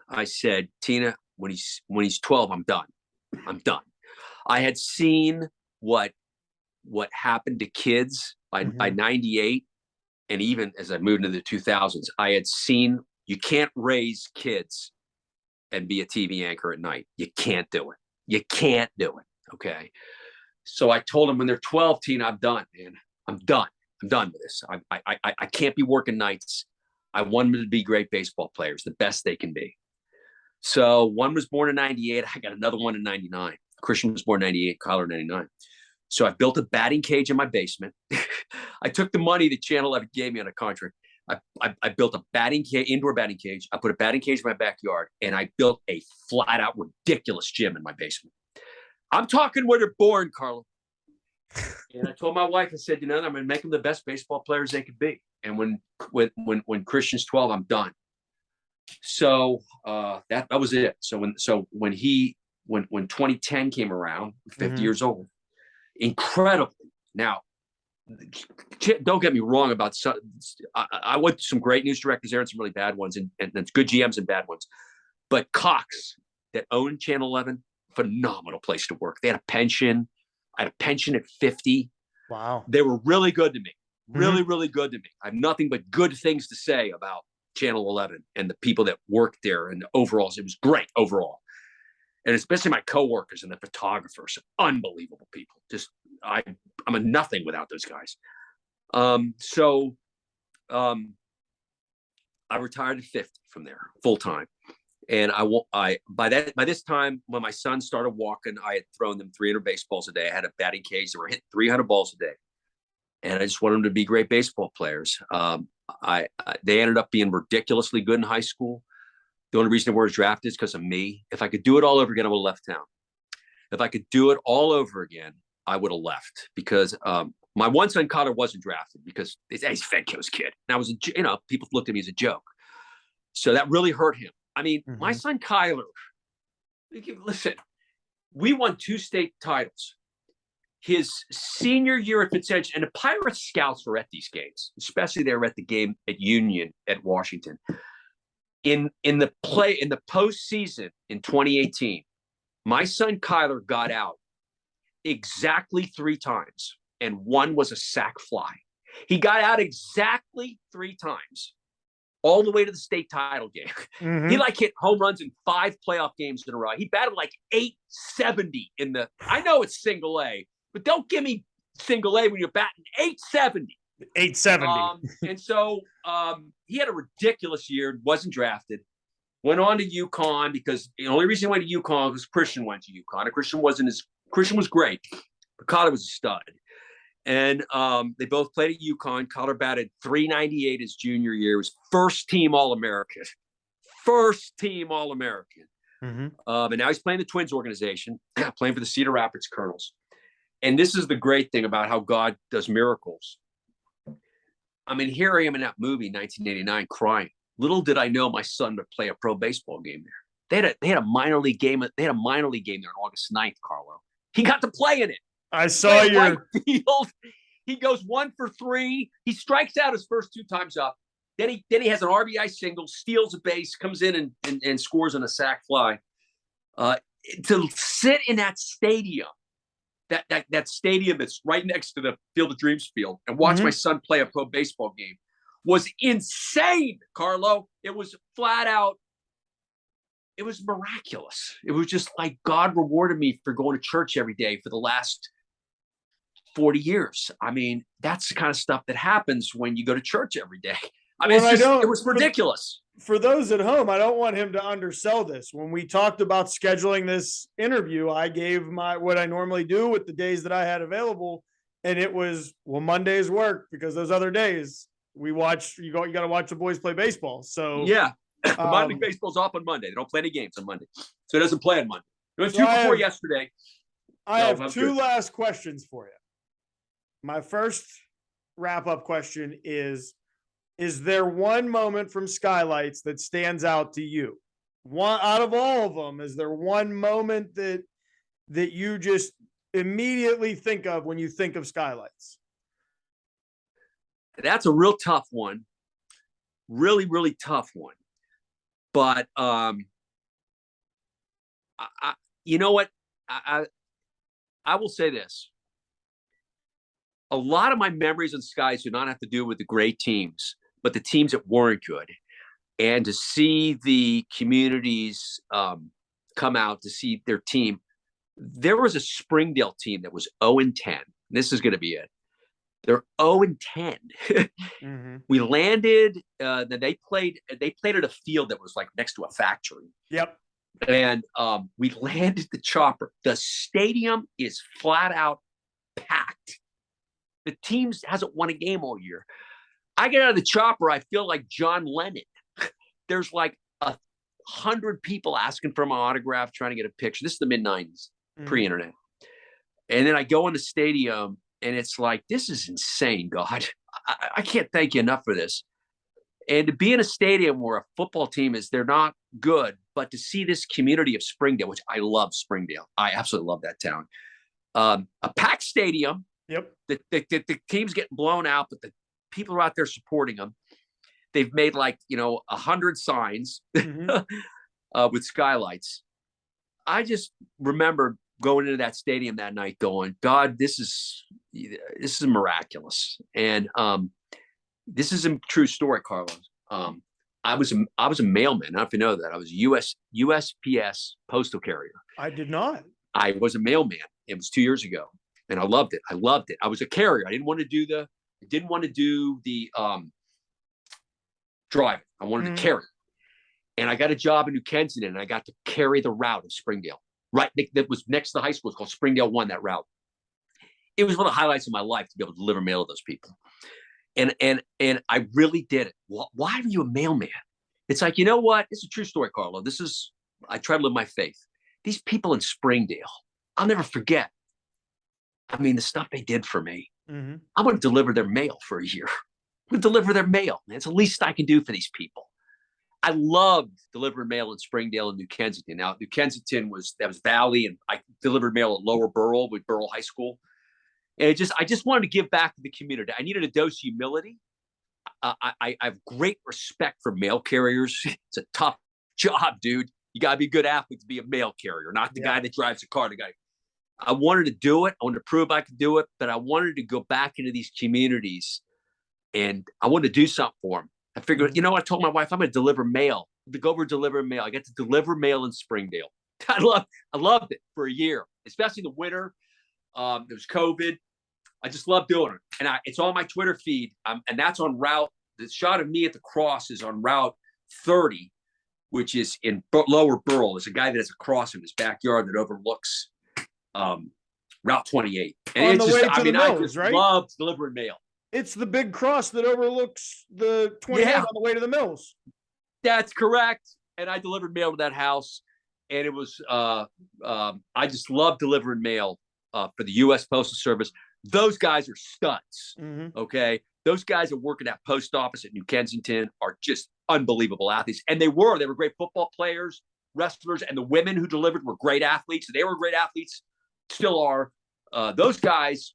Speaker 1: I said, Tina, when he's 12, I'm done. I had seen what happened to kids by 98. And even as I moved into the 2000s, I had seen you can't raise kids and be a TV anchor at night. You can't do it. You can't do it. Okay. So I told them when they're 12, Tina, I'm done, man. I'm done. I'm done with this. I can't be working nights. I want them to be great baseball players, the best they can be. So one was born in 98. I got another one in 99. Christian was born in 98, Kyler 99. So I built a batting cage in my basement. I took the money that Channel 11 gave me on a contract. I built a indoor batting cage. I put a batting cage in my backyard, and I built a flat out ridiculous gym in my basement. I'm talking where they're born, Carlo. And I told my wife, I said, I'm going to make them the best baseball players they could be. And when Christian's 12, I'm done. So that was it. So when 2010 came around, 50 years old, incredibly. Now, don't get me wrong about I went to some great news directors there and some really bad ones, and it's good GMs and bad ones. But Cox, that owned Channel 11, phenomenal place to work. They had a pension. I had a pension at 50.
Speaker 2: Wow.
Speaker 1: They were really good to me. Really, really good to me. I have nothing but good things to say about Channel 11 and the people that worked there, and the overalls. It was great overall. And especially my coworkers and the photographers, unbelievable people. Just I'm a nothing without those guys. So I retired at 50 from there, full time. And by this time, when my son started walking, I had thrown them 300 baseballs a day. I had a batting cage. They were hitting 300 balls a day. And I just wanted them to be great baseball players. They ended up being ridiculously good in high school. The only reason they weren't drafted is because of me. If I could do it all over again, I would have left town. If I could do it all over again, I would have left, because my one son, Cotter, wasn't drafted because he's Fedko's kid. And I was, people looked at me as a joke. So that really hurt him. I mean, my son, Kyler, listen, we won 2 state titles. His senior year at Fitzgerald, and the Pirates scouts were at these games, especially they were at the game at Union at Washington. In the postseason in 2018, my son Kyler got out exactly 3 times, and one was a sac fly. He got out exactly 3 times, all the way to the state title game. He hit home runs in 5 playoff games in a row. He batted like 870 I know it's single A, but don't give me single A when you're batting 870.
Speaker 2: 870.
Speaker 1: And so he had a ridiculous year, wasn't drafted, went on to UConn, because the only reason he went to UConn was Christian went to UConn. And Christian was great, but Cotter was a stud. And they both played at UConn. Cotter batted .398 his junior year. He was first team All-American. And now he's playing the Twins organization, playing for the Cedar Rapids Colonels. And this is the great thing about how God does miracles. I mean, here I am in that movie, 1989, crying. Little did I know my son would play a pro baseball game there. They had a minor league game. They had a minor league game there on August 9th, Carlo. He got to play in it.
Speaker 2: I saw your
Speaker 1: right field. He goes 1 for 3. He strikes out his first 2 times up. Then he has an RBI single, steals a base, comes in and scores on a sac fly. To sit in that stadium, that stadium that's right next to the Field of Dreams field, and watch my son play a pro baseball game was insane, Carlo. It was flat out. It was miraculous. It was just like God rewarded me for going to church every day for the last 40 years. I mean, that's the kind of stuff that happens when you go to church every day. I mean, it was ridiculous.
Speaker 2: For those at home, I don't want him to undersell this. When we talked about scheduling this interview, I gave what I normally do with the days that I had available. And it was, Mondays work, because those other days you got to watch the boys play baseball. So
Speaker 1: yeah, minor league baseball's off on Monday. They don't play any games on Monday. So it doesn't play on Monday. It was 2 before yesterday.
Speaker 2: I have 2 last questions for you. My first wrap-up question is there one moment from Skylights that stands out to you? One out of all of them, is there one moment that you just immediately think of when you think of Skylights?
Speaker 1: That's a real tough one. Really, really tough one. But you know what? I will say this. a lot of my memories on Skies do not have to do with the great teams, but the teams that weren't good. And to see the communities come out to see their team. There was a Springdale team that was 0-10. This is going to be it. They're 0-10.
Speaker 2: Mm-hmm.
Speaker 1: We landed. They played at a field that was like next to a factory.
Speaker 2: Yep.
Speaker 1: And we landed the chopper. The stadium is flat out packed. The team hasn't won a game all year. I get out of the chopper. I feel like John Lennon. There's like 100 people asking for my autograph, trying to get a picture. This is the mid-90s, pre-internet. And then I go in the stadium, and it's like, this is insane, God. I can't thank you enough for this. And to be in a stadium where a football team they're not good, but to see this community of Springdale, which I love Springdale. I absolutely love that town. A packed stadium.
Speaker 2: Yep.
Speaker 1: The team's getting blown out, but the people are out there supporting them. They've made 100 signs with skylights. I just remember going into that stadium that night going, God, this is miraculous. And this is a true story, Carlos. I was a mailman. I don't know if you know that. I was a USPS postal carrier.
Speaker 2: I did not.
Speaker 1: I was a mailman. It was 2 years ago, and I loved it. I was a carrier. I didn't want to do the driving. I wanted to carry. And I got a job in New Kensington, and I got to carry the route of Springdale. Right, that was next to the high school. It's called Springdale 1, that route. It was one of the highlights of my life to be able to deliver mail to those people. And I really did it. Why are you a mailman? It's like, you know what? It's a true story, Carlo. I try to live my faith. These people in Springdale, I'll never forget. I mean, the stuff they did for me. I'm going to deliver their mail for a year. I'm going to deliver their mail. It's the least I can do for these people. I loved delivering mail in Springdale and New Kensington. Now, New Kensington was Valley, and I delivered mail at Lower Burrell with Burrell High School. And I just wanted to give back to the community. I needed a dose of humility. I have great respect for mail carriers. It's a tough job, dude. You got to be a good athlete to be a mail carrier, not the guy that drives the car. I wanted to do it. I wanted to prove I could do it, but I wanted to go back into these communities, and I wanted to do something for them. I figured, I told my wife, I'm going to deliver mail. To go over and deliver mail. I got to deliver mail in Springdale. I loved it for a year, especially in the winter. There was COVID. I just love doing it. And it's on my Twitter feed. And that's on route. The shot of me at the cross is on Route 30, which is in Lower Burrell. There's a guy that has a cross in his backyard that overlooks Route 28. And
Speaker 2: on the way to the mills, right?
Speaker 1: Loved delivering mail.
Speaker 2: It's the big cross that overlooks the 28 on the way to the mills.
Speaker 1: That's correct. And I delivered mail to that house. And it was, I just love delivering mail for the U.S. Postal Service. Those guys are studs. Okay. Those guys that work at that post office at New Kensington are just unbelievable athletes. And they were great football players, wrestlers, and the women who delivered were great athletes. They were great athletes, still are. Those guys,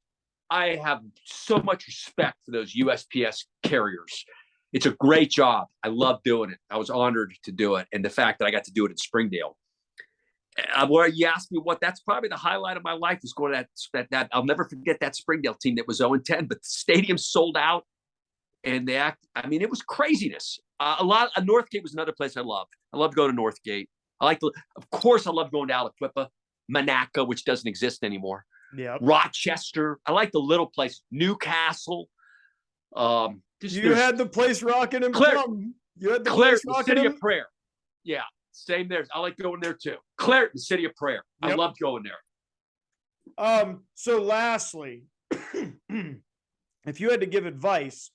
Speaker 1: I have so much respect for those USPS carriers. It's a great job. I love doing it. I was honored to do it. And the fact that I got to do it in Springdale. Where you asked me that's probably the highlight of my life is going to that. I'll never forget that Springdale team that was 0-10, but the stadium sold out. And it was craziness. Northgate was another place I loved. I loved going to Northgate. Of course, I love going to Aliquippa, Monaco, which doesn't exist anymore.
Speaker 2: Yeah.
Speaker 1: Rochester. I like the little place. Newcastle.
Speaker 2: You had the place rocking and plum. You had the
Speaker 1: Claire,
Speaker 2: place rocking
Speaker 1: the City of Prayer. Yeah, same there. I like going there too. Claire, the City of Prayer. Yep. I loved going there.
Speaker 2: So lastly, if you had to give advice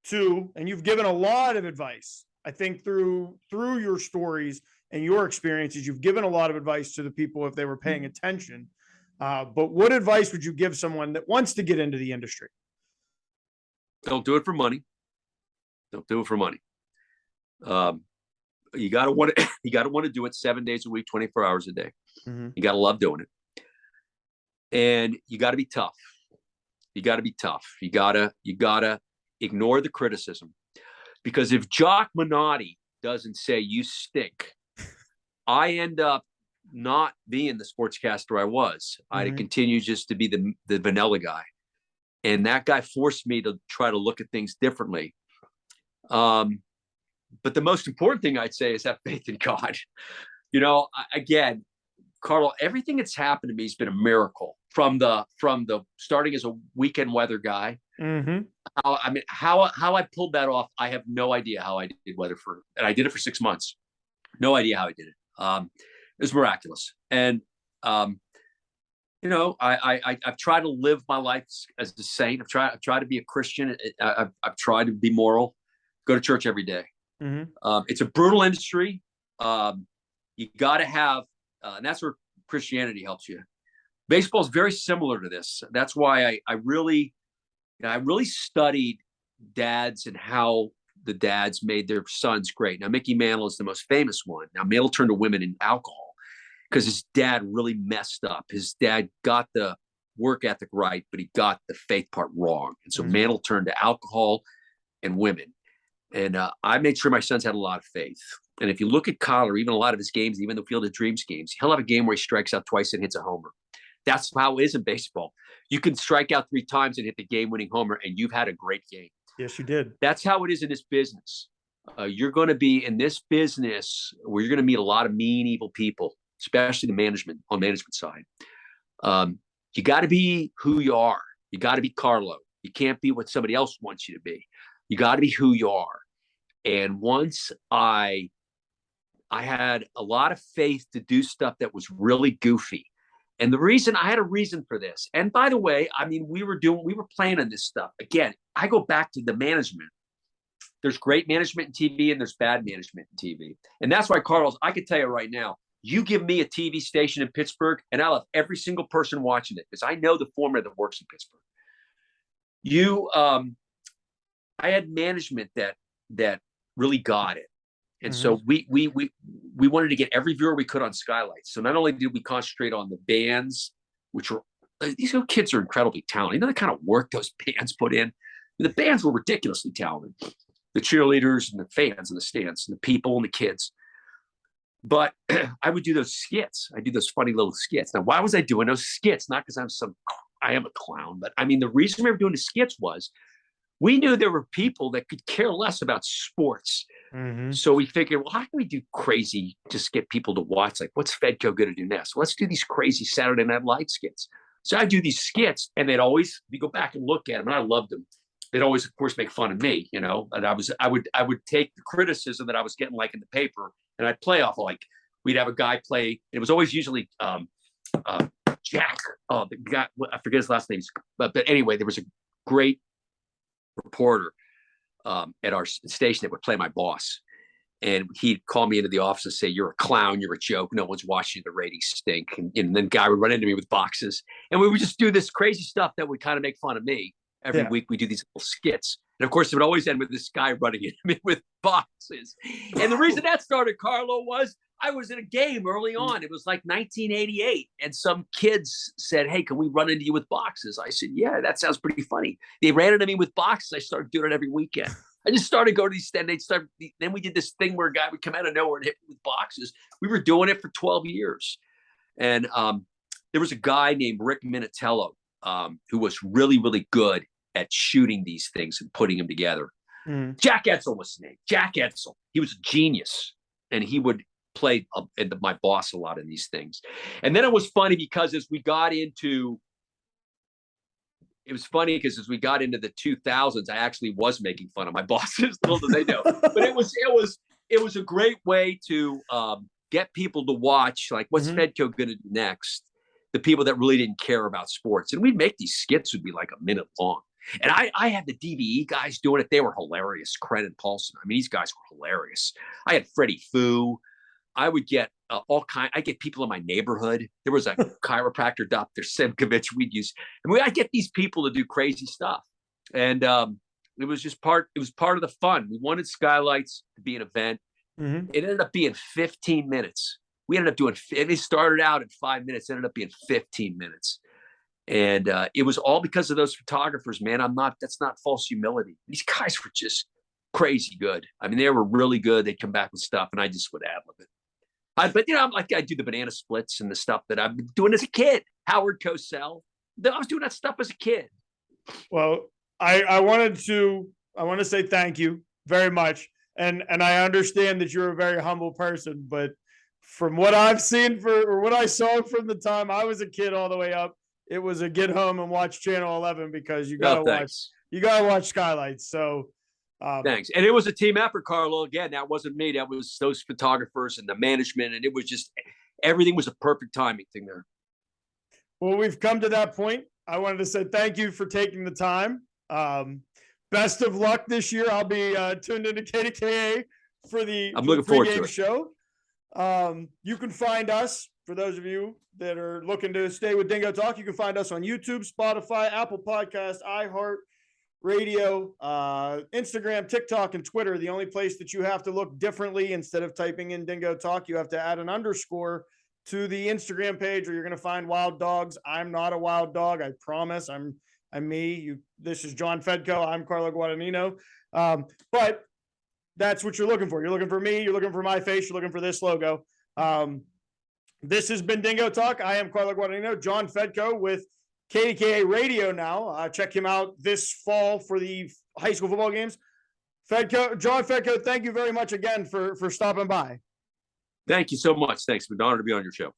Speaker 2: to, and you've given a lot of advice, I think through your stories and your experiences, you've given a lot of advice to the people if they were paying attention. But what advice would you give someone that wants to get into the industry?
Speaker 1: Don't do it for money. Don't do it for money. You gotta want to do it 7 days a week, 24 hours a day. You gotta love doing it, and you gotta be tough. You gotta be tough. You gotta ignore the criticism, because if Jock Minotti doesn't say you stink, I end up not being the sportscaster I was. I'd continue just to be the vanilla guy. And that guy forced me to try to look at things differently. But the most important thing I'd say is have faith in God. Again, Carlo, everything that's happened to me has been a miracle from the starting as a weekend weather guy.
Speaker 2: Mm-hmm.
Speaker 1: How I pulled that off, I have no idea how I did weather and I did it for 6 months. No idea how I did it. It was miraculous. And, I've tried to live my life as a saint. I've tried to be a Christian. I've tried to be moral, go to church every day.
Speaker 2: Mm-hmm.
Speaker 1: It's a brutal industry. You got to have, and that's where Christianity helps you. Baseball is very similar to this. That's why I really studied dads and how the dads made their sons great. Now, Mickey Mantle is the most famous one. Now, Mantle turned to women and alcohol because his dad really messed up. His dad got the work ethic right, but he got the faith part wrong. And so Mantle turned to alcohol and women. And I made sure my sons had a lot of faith. And if you look at Collar, even a lot of his games, even the Field of Dreams games, he'll have a game where he strikes out twice and hits a homer. That's how it is in baseball. You can strike out 3 times and hit the game-winning homer, and you've had a great game.
Speaker 2: Yes, you did.
Speaker 1: That's how it is in this business. You're going to be in this business where you're going to meet a lot of mean, evil people, especially on management side. You got to be who you are. You got to be Carlo. You can't be what somebody else wants you to be. You got to be who you are. And once I had a lot of faith to do stuff that was really goofy. And I had a reason for this. And by the way, we were planning this stuff. Again, I go back to the management. There's great management in TV and there's bad management in TV. And that's why, Carlos, I could tell you right now, you give me a TV station in Pittsburgh and I'll have every single person watching it because I know the format that works in Pittsburgh. I had management that really got it. And so we wanted to get every viewer we could on Skylights. So not only did we concentrate on the bands, which were, these kids are incredibly talented. You know the kind of work those bands put in? The bands were ridiculously talented. The cheerleaders and the fans in the stands and the people and the kids. But I would do those skits. I do those funny little skits. Now, why was I doing those skits? Not because I am a clown, but the reason we were doing the skits was we knew there were people that could care less about sports. Mm-hmm. So we figured, well, how can we do crazy, just get people to watch? Like, what's Fedko going to do next? Let's do these crazy Saturday Night Light skits. So I do these skits, and they'd always, if you go back and look at them, and I loved them. They'd always, of course, make fun of me, and I would take the criticism that I was getting, like in the paper, and I'd play off like we'd have a guy play. It was always usually Jack. Oh, the guy, I forget his last name, but anyway, there was a great reporter at our station that would play my boss, and he'd call me into the office and say, "You're a clown, you're a joke, no one's watching, the ratings stink." And then the guy would run into me with boxes, and we would just do this crazy stuff that would kind of make fun of me. Every week we do these little skits, and of course it would always end with this guy running into me with boxes. And the reason that started, Carlo, was I was in a game early on. It was like 1988. And some kids said, "Hey, can we run into you with boxes?" I said, "Yeah, that sounds pretty funny." They ran into me with boxes. I started doing it every weekend. I just started going to these stands. Then we did this thing where a guy would come out of nowhere and hit me with boxes. We were doing it for 12 years. And there was a guy named Rick Minatello who was really, really good at shooting these things and putting them together. Jack Edsel was his name. Jack Edsel. He was a genius. And he would play my boss a lot in these things. And then it was funny because as we got into the 2000s, I actually was making fun of my bosses, little do they know. But it was a great way to get people to watch, like, what's Fedko going to do next? The people that really didn't care about sports. And we'd make these skits would be like a minute long. And I had the DVE guys doing it. They were hilarious. Cren and Paulson. These guys were hilarious. I had Freddie Fu. I would get I get people in my neighborhood. There was a chiropractor, Dr. Simkovich, we'd use. I'd get these people to do crazy stuff. And it was part of the fun. We wanted Skylights to be an event. It ended up being 15 minutes. We ended up doing, it started out at 5 minutes, ended up being 15 minutes. And it was all because of those photographers, man. That's not false humility. These guys were just crazy good. They were really good. They'd come back with stuff and I just would ad-lib it. But I do the banana splits and the stuff that I've been doing as a kid. Howard Cosell. I was doing that stuff as a kid.
Speaker 2: Well, I want to say thank you very much. And I understand that you're a very humble person, but from what I've seen or what I saw from the time I was a kid all the way up, it was a get home and watch Channel 11 because
Speaker 1: Oh, thanks.
Speaker 2: you gotta watch Skylights. So
Speaker 1: Thanks. And it was a team effort, Carlo. Again, that wasn't me. That was those photographers and the management. And it was just everything was a perfect timing thing there.
Speaker 2: well, we've come to that point. I wanted to say thank you for taking the time. Best of luck this year. I'll be tuned into KDKA for the
Speaker 1: I'm looking forward to
Speaker 2: pregame
Speaker 1: it.
Speaker 2: show. You can find us, for those of you that are looking to stay with Dingo Talk, you can find us on YouTube, Spotify, Apple Podcast, iHeart Radio, Instagram, TikTok, and Twitter. The only place that you have to look differently, instead of typing in Dingo Talk, you have to add an underscore to the Instagram page, or you're going to find Wild Dogs. I'm not a wild dog. I promise. I'm me. This is John Fedko. I'm Carlo Guadagnino. But that's what you're looking for. You're looking for me. You're looking for my face. You're looking for this logo. This has been Dingo Talk. I am Carlo Guadagnino. John Fedko with KDKA Radio now. Check him out this fall for the high school football games. John Fedko, thank you very much again for stopping by.
Speaker 1: Thank you so much. Thanks. It's been an honor to be on your show.